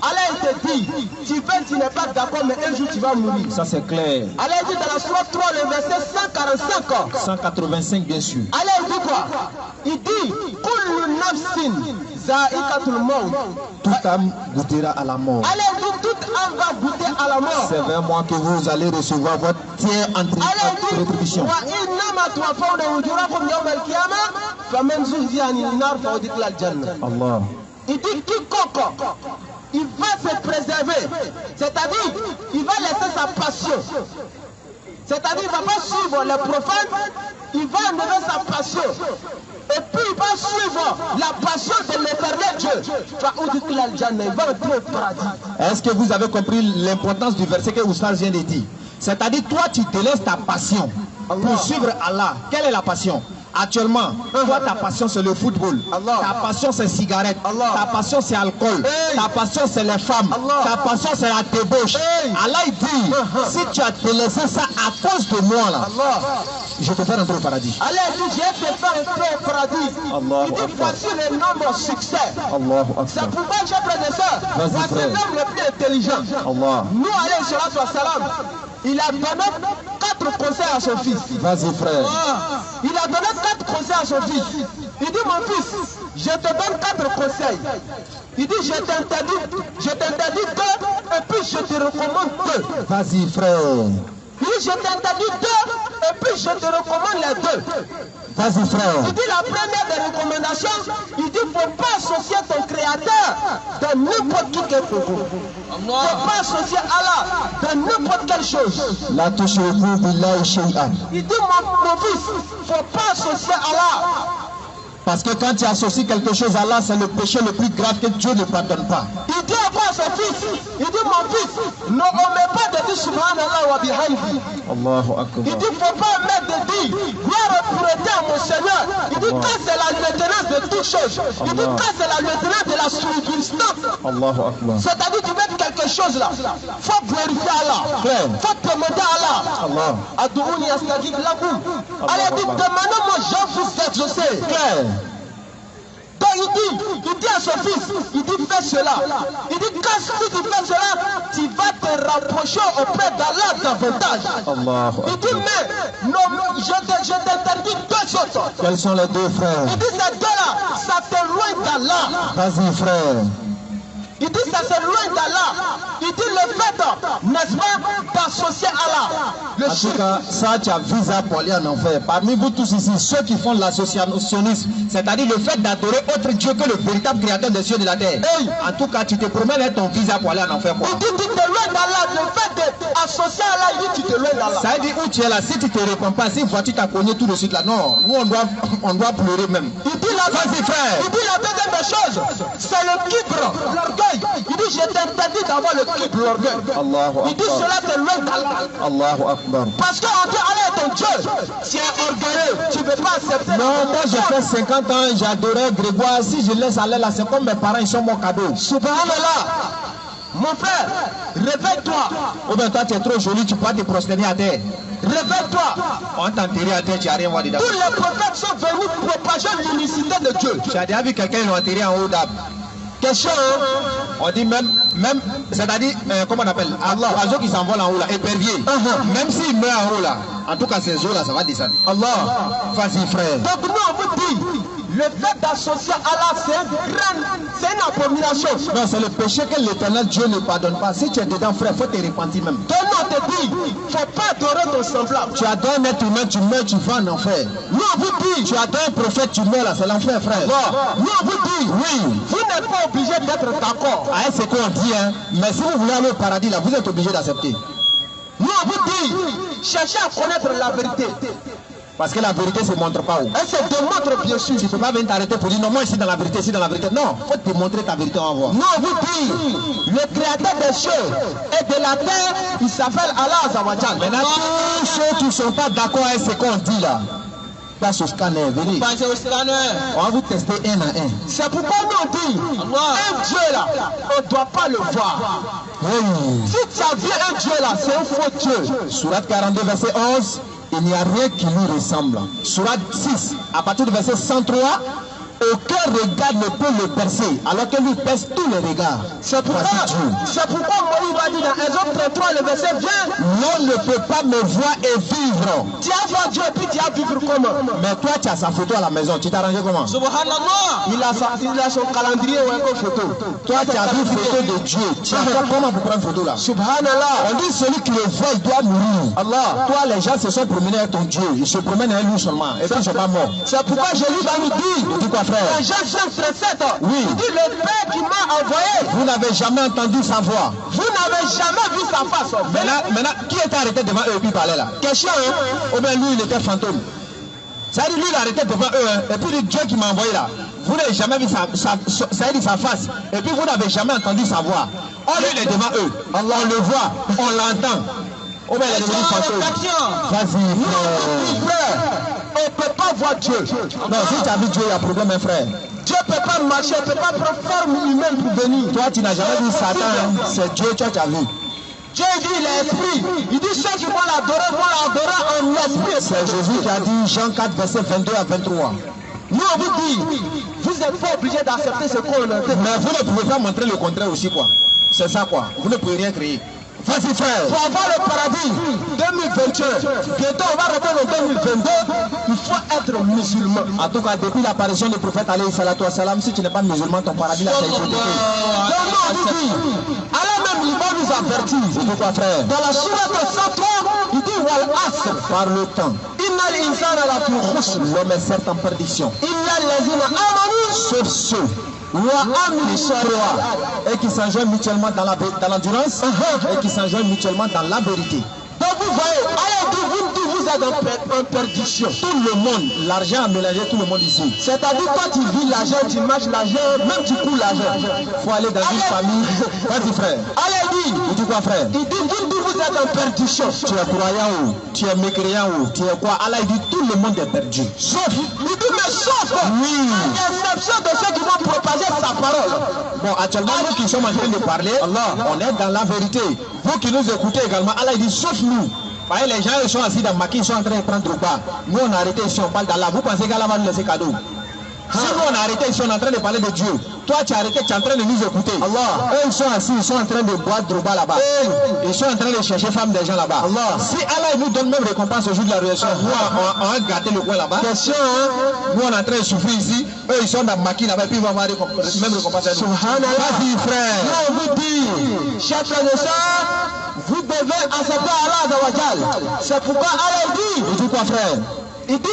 Allah il te dit, tu veux, tu n'es pas d'accord, mais un jour tu vas mourir. Ça c'est clair. Allah dit dans la sourate 3, le verset 145. 185 bien sûr. Allah il dit quoi? Il dit, Kullu nafsin za'iqatul maut. Toute âme goûtera à la mort. Allah dit, toute âme va goûter à la mort. C'est vers moi que vous allez recevoir votre tiers Allah dit, rétribution. wa innama tuwaffawna ujurakum yawmal qiyamah faman zuhziha anin nar fa udkhila al-jannah. Allah. Il dit quiconque il va se préserver, c'est-à-dire il va laisser sa passion, c'est-à-dire il ne va pas suivre les prophètes, il va enlever sa passion et puis il va suivre la passion de l'éternel Dieu. Il va entrer au paradis. Est-ce que vous avez compris l'importance du verset que Oustaz vient de dire? C'est-à-dire toi tu te laisses ta passion pour suivre Allah. Quelle est la passion? Actuellement, toi ta passion c'est le football, ta passion c'est cigarette, ta passion c'est alcool, ta passion c'est les femmes, ta passion c'est la débauche. Allah il dit, si tu as délaissé ça à cause de moi là, je te fais rentrer au paradis. Allah dit, je vais te faire entrer au paradis. Il dit, voici le nombre succès. C'est pourquoi j'ai frères et sœurs, voici l'homme le plus intelligent. Nous, alayhi salatu wa salam, il a donné 4 conseils à son fils. Vas-y frère. Il a donné 4 conseils à son fils. Il dit, mon fils, je te donne 4 conseils. Il dit, je t'interdis 2 et puis je te recommande 2. Vas-y frère. Il dit, je t'interdis 2 et puis je te recommande les 2. Vas-y frère. Il dit la première des recommandations, il dit, il ne faut pas associer ton créateur dans n'importe qui que faut. Il ne faut pas associer Allah dans n'importe quelle chose. La tushriku billahi shay'an. Il dit, mon fils, il ne faut pas associer Allah. Parce que quand tu associes quelque chose à Allah, c'est le péché le plus grave que Dieu ne pardonne pas. Il dit encore à son fils, il dit, mon fils, ne omets pas de dire subhanallah wa bihamdi. Allahu Akbar. Il dit, il ne faut pas omettre de dire gloire et pureté à mon Seigneur. Il dit, quand c'est la maintenance de toutes choses. Il dit, quand c'est la maintenance de la circonstance. Allahu Akbar. C'est-à-dire, tu veux quelque chose là. Il faut glorifier Allah. Il faut demander à Allah. Adououni astajib lakum. Allah dit, demandez-moi, je vous exaucer. Donc il dit à son fils, il dit fais cela. Il dit quand si tu fais cela, tu vas te rapprocher auprès d'Allah davantage. Il dit mais non, je t'interdis 2 choses. Quels sont les 2 frères? Il dit ces 2-là, ça t'éloigne d'Allah. Vas-y frère. Il dit ça s'éloigne d'Allah. Il dit le fait, n'est-ce pas, d'associer Allah. En tout cas, ça tu as visa pour aller en enfer. Parmi vous tous ici, ceux qui font l'associationnisme, c'est-à-dire le fait d'adorer autre Dieu que le véritable créateur des cieux et de la terre. En tout cas, tu te promènes avec ton visa pour aller en enfer. Il dit tu t'éloignes d'Allah. Le fait d'associer Allah, il dit tu t'éloignes d'Allah. Ça veut dire où tu es là, si tu ne te réponds pas, si une voiture t'a cogné tout de suite là, non, nous on doit pleurer même. Il dit la deuxième chose, c'est le kibr, l'orgueil. Il dit je t'interdis d'avoir le kibr. de l'orgueil. Il dit cela te loin d'Allah. Allahu Akbar. Parce qu'on dit Allah est ton Dieu. Tu es orgueilleux, tu ne veux pas accepter. Non, moi j'ai fait 50 ans, j'adorais Grégoire. Si je laisse aller là, c'est comme mes parents, ils sont mon cadeau. Subhanallah. Mon frère, réveille-toi. Ou bien toi tu es trop joli, tu peux te prosterner à terre. Réveille-toi. On t'enterre à terre, tu n'as rien voir dedans. Tous les prophètes sont venus propager l'unicité de Dieu. Tu as déjà vu quelqu'un qui l'a enterré en haut d'arbre? Question, hein? On dit même c'est-à-dire, comment on appelle? L'oiseau qui s'envole en haut là, épervier. Même s'il meurt en haut là, en tout cas ces eaux là, ça va descendre. Allah. Vas-y frère. Donc nous on vous dit, le fait d'associer Allah c'est une abomination. Non, c'est le péché que l'éternel Dieu ne pardonne pas. Si tu es dedans frère, il faut te repentir même. Donc nous on te dit, il ne faut pas adorer ton semblable. Tu adores un être humain, tu meurs, tu vas en enfer. Nous on vous dit, Tu adores un prophète, tu meurs là, c'est l'enfer frère. nous on vous dit, Oui. vous n'êtes pas obligé d'être d'accord. Ah, c'est quoi on dit, hein? Mais si vous voulez aller au paradis là, vous êtes obligé d'accepter. Nous on vous dit, cherchez à connaître la vérité. Parce que la vérité ne se montre pas où. Elle se démontre bien sûr. Tu ne peux pas venir t'arrêter pour dire non, moi ici dans la vérité, ici dans la vérité. Non, il faut te montrer ta vérité, on va voir. Nous on vous dit, le créateur des cieux et de la terre, il s'appelle Allah Azawajal. Maintenant, tous ceux qui ne sont pas d'accord avec ce qu'on dit là, passe au scanner, venez. Pensez au scanner. On va vous tester un à un. C'est pourquoi nous on dit, un Dieu là, on ne doit pas le voir. Oui. Si tu as vu un Dieu là, c'est un faux Dieu. Sourate 42, verset 11, il n'y a rien qui lui ressemble. Sourate 6, à partir du verset 103, aucun regard ne peut le percer, alors que lui perce tous les regards. C'est pourquoi Moïse va dire dans Exode 33, le verset 20, l'homme ne peut pas me voir et vivre. tu as vu Dieu et puis tu as vivre comment? Mais toi, tu as sa photo à la maison, tu t'es arrangé comment? Subhanallah. Il a son calendrier ou une photo. Toi, tu as vu photo de Dieu. Tu as fait comment pour prendre photo là? Subhanallah. On dit celui qui le voit, il doit mourir. Allah. Toi, les gens se sont promenés avec ton Dieu. Ils se promènent avec lui seulement. Et puis ils ne sont pas morts. C'est pourquoi Jésus va nous dire, Tu dis quoi, frère? dans Jean 5:37, Oui. il dit le Père qui m'a envoyé, Vous n'avez jamais entendu sa voix. vous n'avez jamais vu sa face. Maintenant, qui était arrêté devant eux et puis parlait là? Question, hein? Ou bien lui, il était fantôme. Ça veut dire, lui, il est arrêté devant eux. Hein, et puis, le Dieu qui m'a envoyé là, vous n'avez jamais vu ça veut dire sa face. Et puis, vous n'avez jamais entendu sa voix. Oh, lui, il est devant eux. Allah, on le voit, on l'entend. Ou bien, il est devenu fantôme. Vas-y, Frère, on ne peut pas voir Dieu. non, si tu as vu Dieu, il y a problème, hein, frère. Dieu ne peut pas marcher, il ne peut pas prendre forme humaine pour venir. Toi, tu n'as jamais vu Satan. Hein. C'est Dieu, toi, tu as vu. Dieu dit il est esprit. Il dit ceux qui vont l'adorer en esprit. C'est Jésus qui a dit Jean 4, verset 22 à 23. Nous, on vous dit, vous n'êtes pas obligé d'accepter ce qu'on entend. Mais vous ne pouvez pas montrer le contraire aussi, quoi. C'est ça, quoi. Vous ne pouvez rien créer. Vas-y, frère. Pour avoir le paradis 2021, bientôt on va rentrer en 2022, il faut être musulman. En tout cas, depuis l'apparition du prophète alayhi salatu wa salam, si tu n'es pas musulman, ton paradis là, c'est hypothéqué. Donc nous, on vous dit, Allah même, il va nous avertir. Pourquoi, frère? Dans la sourate 103, il dit Wal Asr. Par le temps, Inna l'insana la fi khusr. l'homme est certes en perdition. Illa allazina amanu. Sauf ceux et qui s'enjoignent mutuellement dans l'endurance et qui s'enjoignent mutuellement dans la vérité. Donc vous voyez, Allah dit vous êtes en perdition. Tout le monde, l'argent a mélangé tout le monde ici. C'est-à-dire toi tu vis l'argent, tu marches l'argent, même tu coules l'argent. Il faut aller dans une famille. Vas-y frère. Allah dit, il dit quoi frère? Il dit vous êtes en perdition. Tu es croyant ou tu es mécréant ou tu es quoi? Allah il dit tout le monde est perdu. Sauf, il dit mais sauf, oui, à l'exception de ceux qui vont propager sa parole. Bon, actuellement nous qui sommes en train de parler, Allah, on est dans la vérité. Vous qui nous écoutez également, Allah il dit sauf nous. Voyez, les gens ils sont assis dans Maki, ils sont en train de prendre Drogba. Nous on a arrêté ici, on parle d'Allah. Vous pensez qu'Allah va nous laisser cadeau? Si nous on a arrêté ici, on est en train de parler de Dieu. Toi tu as arrêté, tu es en train de nous écouter. Allah. Eux ils sont assis, ils sont en train de boire Drogba là-bas. Ils sont en train de chercher femmes des gens là-bas. Allah. Si Allah nous donne même récompense au jour de la résurrection, nous on a gâté le coin là-bas. Question, hein? Nous on est en train de souffrir ici. Eux ils sont dans Maki là-bas et puis ils vont avoir même récompense à nous. Subhanallah. Vas-y frère. Nous on vous dit, chers frères et sœurs, vous devez accepter Allah Azawajal. C'est pourquoi Allah dit. Il dit quoi frère? Il dit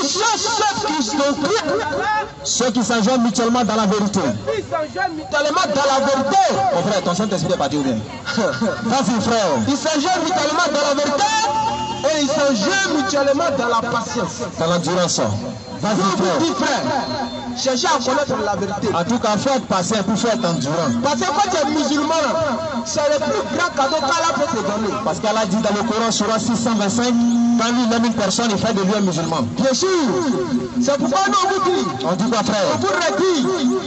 ceux qui s'enjoignent mutuellement dans la vérité. Mutuellement dans la vérité. Mon frère, ton Saint-Esprit est parti ou bien? Vas-y frère. Ils s'enjoignent mutuellement dans la vérité et ils s'enjoignent mutuellement dans la patience. Dans l'endurance. Vas-y frère. Cherchez à connaître la vérité. En tout cas, il faut être patient pour faire être endurant. Parce que quand tu es musulman, c'est le plus grand cadeau qu'Allah peut te donner. Parce qu'Allah dit dans le Coran, Surah 625, quand lui nomme une personne, il fait de lui un musulman. Bien sûr. C'est pourquoi nous on vous dit. On dit quoi, frère? On vous redit,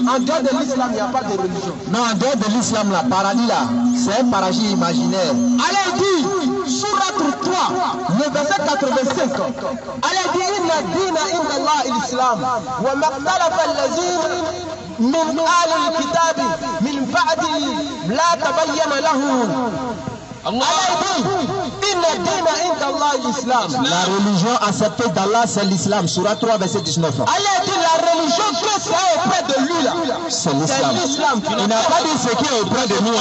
en dehors de l'islam, il n'y a pas de religion. Non, en dehors de l'islam, là, paradis là, c'est un paradis imaginaire. Allah dit, Surah 3, le verset 85. Allah dit, Inna dina inda Allah l'islam. Wa maqtalafa allazina min al kitabi min ba'di la tabayyana lahu. Allah dit, Inna dina inda Allah l'islam. La religion acceptée d'Allah, c'est l'islam. Surah 3, verset 19. Allah dit, la religion que c'est auprès de lui là, c'est l'islam. Il n'a pas dit ce qui est auprès de nous.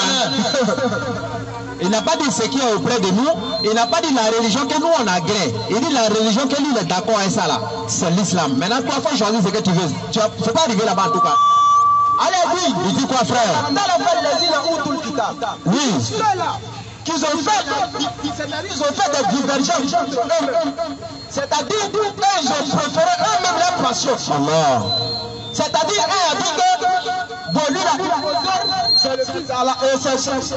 Il n'a pas dit ce qui est auprès de nous. Il n'a pas dit la religion que nous on agrée. Il dit la religion que lui il est d'accord avec ça là. C'est l'islam. Maintenant, toi, il faut choisir ce que tu veux. Tu ne faut pas arriver là-bas en tout cas. Allah dit, il dit quoi, frère? Oui. Qu'ils ont fait des divergences entre eux-mêmes. C'est-à-dire eux, ils ont préféré eux-mêmes leur passion. Allah. C'est-à-dire un a dit que bon, lui là, c'est le fils d'Allah et c'est le fils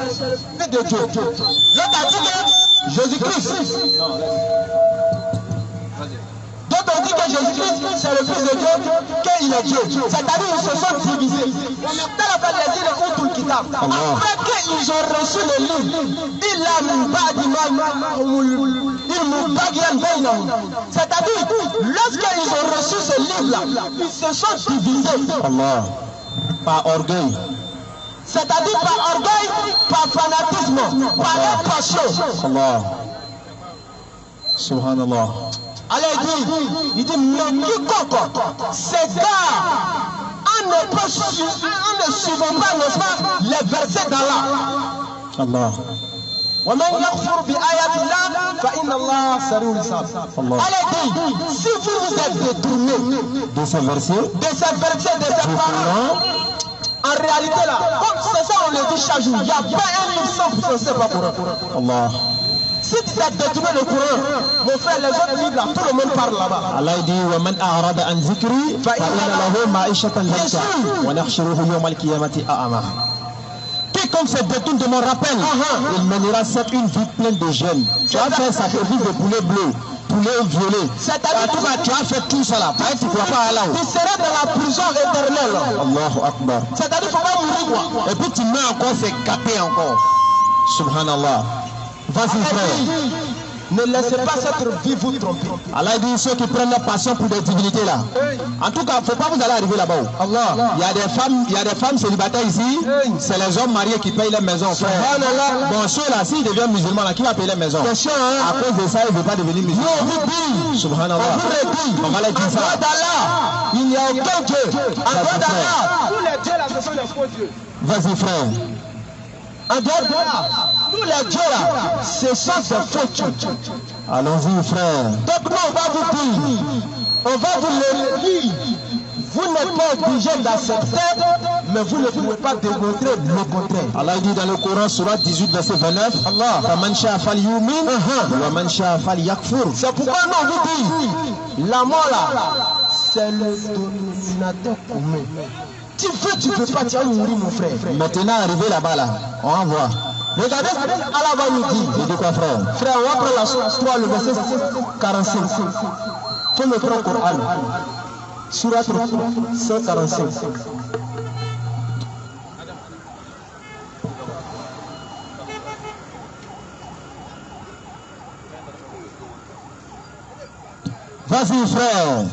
de Dieu. L'autre a dit que Jésus-Christ. D'autres ont dit que Jésus-Christ c'est le fils de Dieu, qu'il est Dieu. C'est-à-dire ils se sont divisés. Après qu'ils ont reçu le livre, c'est-à-dire lorsqu'ils ont reçu ce livre-là, ils se sont divisés. Allah. Par orgueil. C'est-à-dire par orgueil, par fanatisme, par leur passion. Allah. Subhanallah. Allah il dit, mais quiconque s'égare en ne suivant pas, n'est-ce pas, les versets d'Allah. Allah. ومن يكفر بآيات الله فإن الله سريع الحساب. Allah dit, si vous êtes détournés de ces versets, de ces paroles, en réalité là, comme c'est ça on le dit chaque jour, il n'y a pas un livre 100% c'est pas Coran. Allah. Si tu as détourné le Coran, mon frère, les autres livres là, tout le monde parle là-bas. Allah dit وَمَنْ أَعْرَضَ عَنْ ذِكْرِي فَإِنَّ لَهُ مَعِيشَةً ضَنكًا وَنَحْشُرُهُ يَوْمَ الْقِيَامَةِ أَعْمَى. Quiconque se détourne de mon rappel, il mènera certes une vie pleine de jeûne. Tu as fait sacrifice de poulet bleu, poulet violet. En tout cas, tu as fait tout ça là. Tu ne crois pas à Allah. Tu seras dans la prison éternelle. Allahu Akbar. C'est-à-dire qu'il ne faut pas mourir quoi. Et puis tu mets encore, c'est capé encore. Subhanallah. Vas-y frère. Ne laissez pas cette vie vous tromper. Allah dit ceux qui prennent leur passion pour des divinités là. En tout cas, il ne faut pas vous aller arriver là-bas. Allah. Il y a des femmes célibataires ici. C'est les hommes mariés qui payent les maisons. Frère. Bon, ceux-là, s'ils deviennent musulmans, là, qui va payer les maisons? À cause de ça, ils ne veulent pas devenir musulmans. Subhanallah. On va les dire ça. Il n'y a aucun Dieu. Tous les dieux là, ce sont des faux dieux. Vas-y frère. En dehors de là, tous les dieux là, ce sont des faux dieux. Allons-y frère. Donc nous on va vous dire, on va vous le dire. Vous n'êtes pas obligé d'accepter, mais vous ne pouvez pas démontrer le contraire. Allah dit dans le Coran, Surah 18, verset 29, فَمَنْ شَاءَ فَلْيُؤْمِنْ وَمَنْ شَاءَ فَلْيَكْفُرْ. C'est pourquoi nous on vous dit, la mort là, c'est le dénominateur commun. Tu veux pas, tu vas mourir mon frère. Maintenant arrivé là-bas là, on va voir. Regardez ce que Allah va nous dire. Il dit quoi frère? Frère, on va prendre la sourate 3, le verset 45. Faut le prendre au Coran. Sourate 145. Vas-y frère.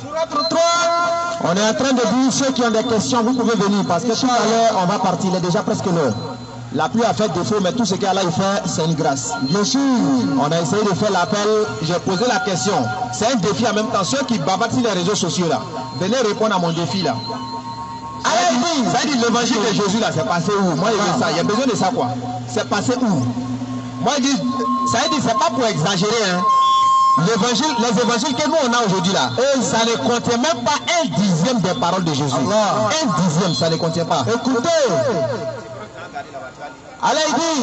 On est en train de dire ceux qui ont des questions, vous pouvez venir parce que tout à l'heure on va partir, il est déjà presque l'heure. La pluie a fait défaut, mais tout ce qu'Allah il fait, c'est une grâce. Bien sûr, on a essayé de faire l'appel, j'ai posé la question. C'est un défi en même temps. Ceux qui bavardent sur les réseaux sociaux là, venez répondre à mon défi là. Ça dit l'évangile de Jésus là, c'est passé où? Moi il veut ça, il y a besoin de ça quoi. C'est passé où? Moi il dit, ça dit c'est pas pour exagérer hein. L'évangile, les évangiles que nous on a aujourd'hui là, ça ne contient même pas 1/10 des paroles de Jésus. 1/10, ça ne contient pas. Écoutez, Allah dit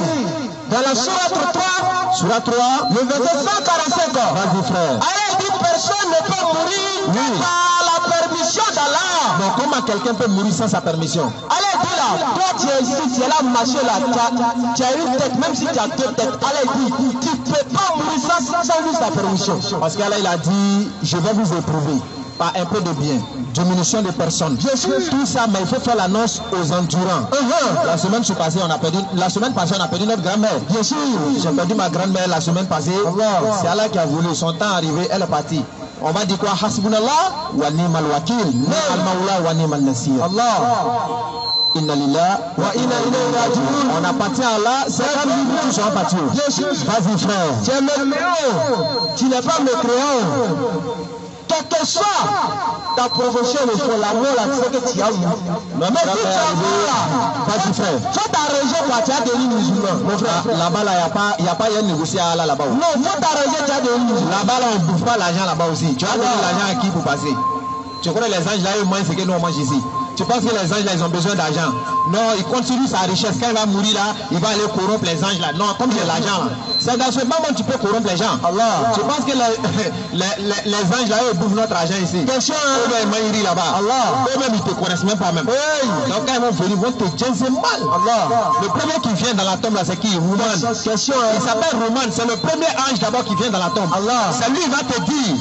dans la sourate 3, le verset 145. Vas-y frère. Allah dit personne ne peut mourir par la permission d'Allah. Donc comment quelqu'un peut mourir sans sa permission? Allah dit là, toi tu es ici, tu es là, marché là, tu as une tête, même si tu as deux têtes, Allah dit, tu ne peux pas mourir sans juste la permission. Parce qu'Allah il a dit, je vais vous éprouver par un peu de bien, diminution de personnes. Tout ça, mais il faut faire l'annonce aux entourants. La semaine passée, on a perdu notre grand-mère. Bien sûr. J'ai perdu ma grand-mère la semaine passée. C'est Allah qui a voulu. Son temps arrivé, elle est partie. On va dire quoi? Hasbunallah wa ni'mal wakil, ni'mal maula wa ni'mal nasir. Allah. Inna lillahi wa inna ilayhi raji'un. On appartient à Allah, c'est comme nous tous sommes partis. Vas-y frère. Tu es mécréant. Tu n'es pas mécréant. Quelle que soit ta profession, il faut l'amour, là, c'est que tu as eu. Mais si tu as vas-y frère. Faut t'arranger quoi, tu as des musulmans. Mon frère. Là-bas, il n'y a pas de négocier à Allah là-bas. Non, faut t'arranger, tu as des musulmans. Là-bas, on ne bouffe pas l'argent là-bas aussi. Tu as donné l'argent à qui pour passer? Tu connais les anges là, ils mangent ce que nous on mange ici. Tu penses que les anges là, ils ont besoin d'argent? Non, il continue sa richesse. Quand il va mourir là, il va aller corrompre les anges là. Non, comme j'ai l'argent là. C'est dans ce moment que tu peux corrompre les gens. Allah. Tu penses que les anges là, ils bouffent notre argent ici? Eux-mêmes, ils mangent là-bas. Allah. Eux-mêmes, ils ne te connaissent même pas même. Hey. Donc quand ils vont venir, ils vont te c'est mal. Allah. Le premier qui vient dans la tombe là, c'est qui? Rouman. Il s'appelle Rouman. C'est le premier ange d'abord qui vient dans la tombe. Allah. C'est lui qui va te dire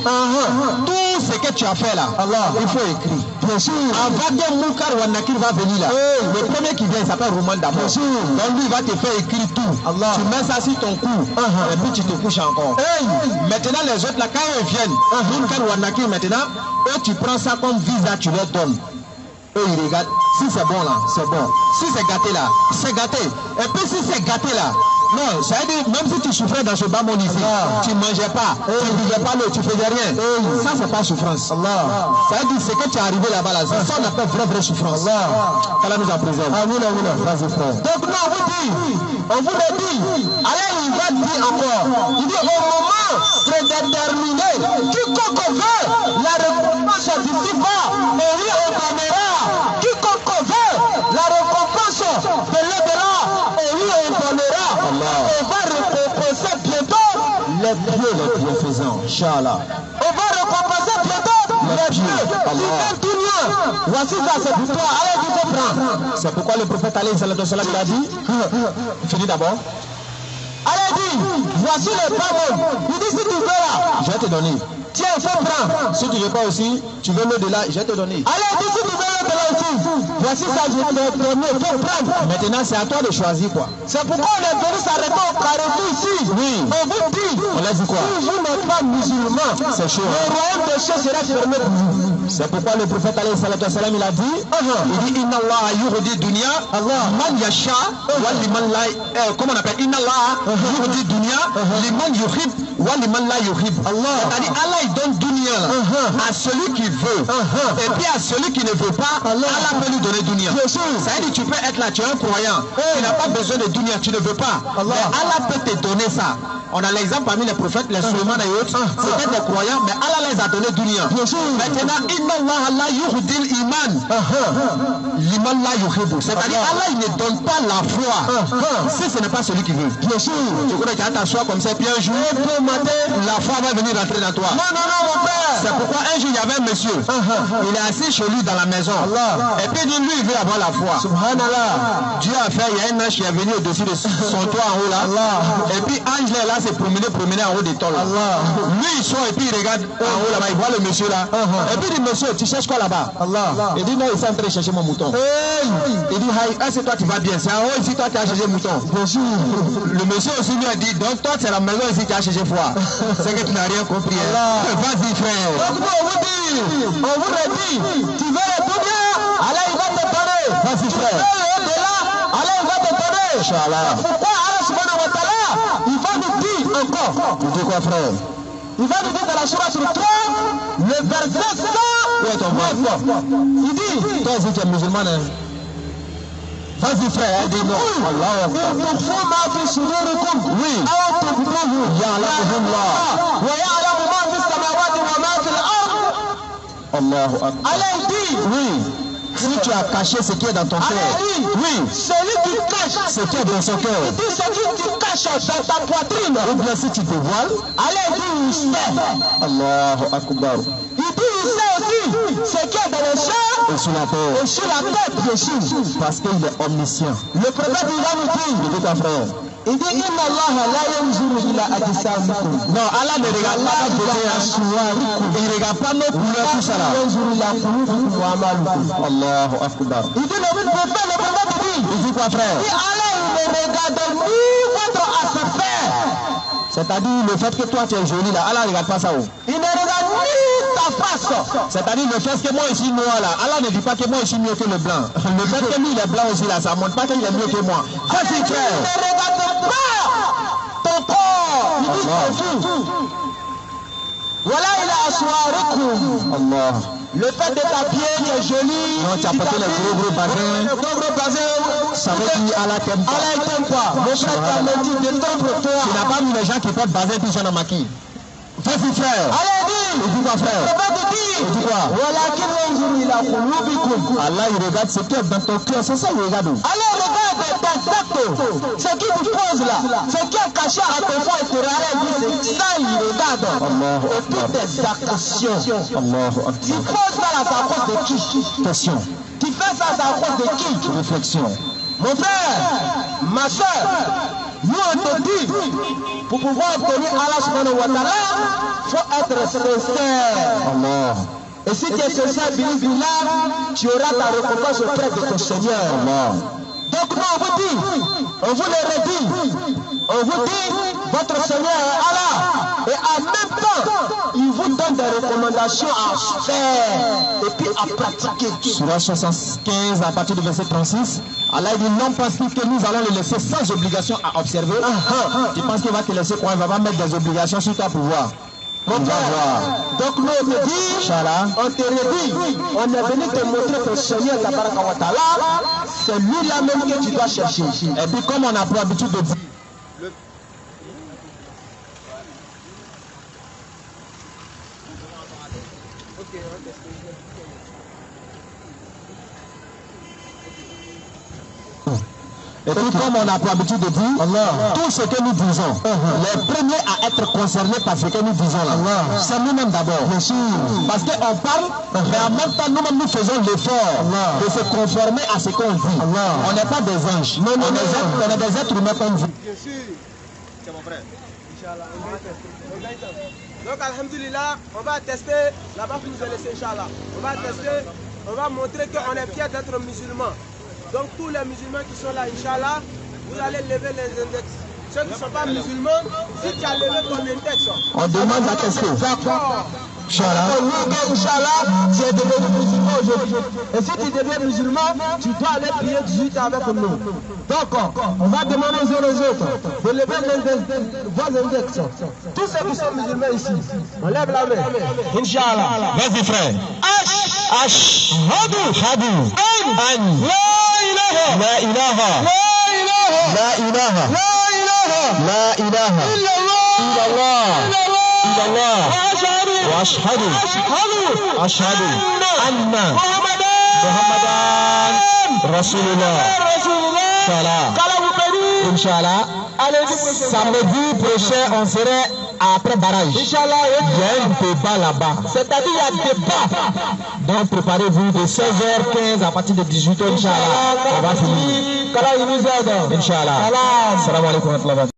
tout ce que tu as fait là. Allah. Il faut écrire. Bien sûr. Avant que Moukar ou Nakir va venir là. Le premier qui vient, il s'appelle Rouman d'abord. Donc lui, il va te faire écrire tout. Allah. Tu mets ça sur ton cou. Et puis tu te couches encore. Maintenant, les autres là, quand ils viennent, Moukar ou Nakir maintenant, eux, tu prends ça comme visa, tu leur donnes. Eux, ils regardent. Si c'est bon là, c'est bon. Si c'est gâté là, c'est gâté. Et puis si c'est gâté là, non, ça veut dire, même si tu souffrais dans ce bas monde ici, tu ne mangeais pas, tu ne buvais pas l'eau, tu ne faisais rien. Ça, c'est pas souffrance. Allah. Ça veut dire, c'est que tu es arrivé là-bas, là, ça, on appelle vraie souffrance. Allah nous en préserve. Amen, amen. Vas-y, frère. Donc, nous, on vous le dit, Allah, il va dire encore, il dit, au moment prédéterminé, quiconque veut la récompense d'ici-bas, et lui, on donnera. Quiconque veut la récompense de l'au-delà, et lui, on donnera. On va récompenser bientôt les bienfaisants. Inch'Allah. On va récompenser bientôt les pieux. Voici ça, c'est pour toi. Allez, tu te prends. C'est pourquoi le prophète alayhi salatu wassalam il a dit. Finis d'abord. Allez, dis, voici le pain. Il dit si tu veux là, je vais te donner. Tiens, il faut prendre. Si tu ne veux pas aussi, tu veux l'au-delà, je vais te donner. Allez, dis si tu veux l'au-delà aussi. Voici ça, je vais te donner. Il faut prendre. Maintenant, c'est à toi de choisir quoi. C'est pourquoi on est venu s'arrêter au carrefour ici. Oui. On vous dit. On l'a dit quoi? Si vous n'êtes pas musulman, c'est chaud. Le royaume des cieux sera fermé pour vous. C'est pourquoi le prophète alayhi salatu wassalam il a dit, il dit inna Allah yuhdi dunya man yasha wa liman la comment on appelle inna Allah yuhdi dunya liman yuhib wa liman la yuhib. C'est-à-dire Allah il donne dunya à celui qui veut et puis à celui qui ne veut pas, Allah peut lui donner dunya. C'est-à-dire tu peux être là, tu es un croyant, tu n'as pas besoin de dunya, tu ne veux pas, mais Allah peut te donner ça. On a l'exemple parmi les prophètes, les Sulaiman et autres, c'était des croyants, mais Allah les a donné dunya. Maintenant, inna Allah la yuhdil iman liman la yuhibu. C'est-à-dire Allah il ne donne pas la foi si ce n'est pas celui qui veut. Bien sûr. Tu connais qu'à t'asseoir comme ça, puis un jour, la foi va venir rentrer dans toi. Non, mon frère. C'est pourquoi un jour il y avait un monsieur, il est assis chez lui dans la maison. Et puis lui il veut avoir la foi. Subhanallah. Dieu a fait, il y a un ange qui est venu au-dessus de son toit en haut là. Et puis ange là s'est promené en haut des tôles. Lui il sort et puis il regarde en haut là-bas, il voit le monsieur là. Et puis il dit monsieur, tu cherches quoi là-bas? Il dit non, il est en train de chercher mon mouton. Il dit c'est toi tu vas bien, c'est en haut ici toi tu as cherché le mouton. Le monsieur aussi lui a dit donc toi c'est la maison ici qui a cherché foi. C'est que tu n'as rien compris. Vas-y frère. Donc nous on vous dit, tu veux le dunya, Allah il va te donner. Vas-y frère. Tu veux l'au-delà, Allah il va te donner. Inch'Allah. Pourquoi Allah subhanahu wa ta'ala il va nous dire encore? Tu dis quoi frère? Il va nous dire dans la Sourate sur 3, le verset 100. Ouais, ton frère. Il dit, toi aussi tu es musulman, hein? Vas-y frère, il dit non. Allah. Oui. Allahu Akbar. Allah dit, oui. Si tu as caché ce qui est dans ton cœur, oui. Celui qui cache ce qui est dans son cœur, il dit ce qui tu caches dans ta poitrine, ou bien si tu te voiles, Allah dit il sait. Allahu Akbar. Il dit il sait aussi ce qui est dans les champs et sur la terre. et sur la tête de Jésus. Parce qu'il est omniscient. Le prophète il va nous dire, Il dit ton frère. il dit Inna Allah la yanzuru ila ajsamikum. Non, Allah ne regarde pas notre beauté. Il ne regarde pas nos couleurs, tout ça là. Yanzuru ila qulubikum wa amalukum. Allahu Akbar. Il dit le prophète dit, Il dit quoi, frère? il dit Allah il ne regarde ni votre aspect. C'est-à-dire le fait que toi tu es joli là, Allah ne regarde pas ça. Il ne regarde ni ta face. C'est-à-dire le fait que moi je suis noir là, Allah ne dit pas que moi je suis mieux que le blanc. Le fait que lui il est blanc aussi là, ça ne montre pas qu'il est mieux que moi. Ça c'est clair. Il ne regarde pas ton corps. Il dit tout. Voilà il a assoirikum. Allah. Le fait de t'habiller, tu es joli. Non, tu as porté les gros bazins. Les gros bazins. Ça veut dire Allah t'aime pas. Allah il t'aime pas. Mon frère t'a menti de t'ombre-toi. Tu n'as pas vu les gens qui portent bazin puis ils sont dans maquille. Vas-y frère. Allah dit. Il dit quoi frère? Il dit quoi? Walakin yanzuru ila qulubikum. Allah il regarde ce qui est dans ton cœur, c'est ça il regarde. Allah regarde tes actes, ce qui vous pose là, ce qui est caché à ton fond intérieur, c'est ça il regarde. Et puis tes actions. Allahu Akbar. Tu poses ça là, c'est à cause de qui? Question. Tu fais ça, c'est à cause de qui? Réflexion. Mon frère, ma soeur, nous on te dit, pour pouvoir obtenir Allah subhanahu wa ta'ala, il faut être sincère. Allah. Et si tu es sincère, billah, tu auras ta récompense auprès de ton Seigneur. Allah. Donc nous on vous dit, on vous le redit, on vous dit, votre Seigneur est Allah. Et en même temps, il vous donne des recommandations à faire et puis à pratiquer. Surah 75 à partir du verset 36, Allah dit non parce que nous allons le laisser sans obligation à observer. Tu penses qu'il va te laisser quoi? Il va pas mettre des obligations sur toi pour voir. Mon frère, donc nous on te dit, Inch'Allah. on te redit, on est venu te montrer que le Seigneur Tabaraka wa Ta'ala, c'est lui-là même que tu dois chercher. Et puis comme on a pour habitude de dire, et puis comme on a pour habitude de dire, tout ce que nous disons, les premiers à être concernés par ce que nous disons là, c'est nous-mêmes d'abord. Parce qu'on parle, mais en même temps nous-mêmes nous faisons l'effort de se conformer à ce qu'on dit. On n'est pas des anges, on est des êtres humains comme vous. Bien sûr, c'est mon frère. Inch'Allah, on va tester. Donc, alhamdulillah, on va tester. Là-bas, vous nous a laissé, Inch'Allah. On va tester, on va montrer qu'on est fiers d'être musulmans. Donc, tous les musulmans qui sont là, Inch'Allah, vous allez lever les index. Ceux qui ne sont pas musulmans, si tu as levé ton index, On demande à tester. d'accord. Inch'Allah. Inch'Allah, tu es devenu musulman aujourd'hui. Et si tu deviens musulman, tu dois aller prier 18 avec nous. Donc, on va demander aux uns aux autres de lever vos index. Tous ceux qui sont musulmans ici, on lève la main. Inch'Allah. Vas-y frère. Ashhadu an la ilaha illallah wa ashhadu anna Muhammadan Rasulullah. Inch'Allah. Samedi prochain, on serait après barrage. Inch'Allah, il y a un débat là-bas. C'est-à-dire, il y a débat. Donc, préparez-vous de 16h15 à partir de 18h, Inch'Allah. On va finir. Inch'Allah. Salam alaikum wa rahmatullah.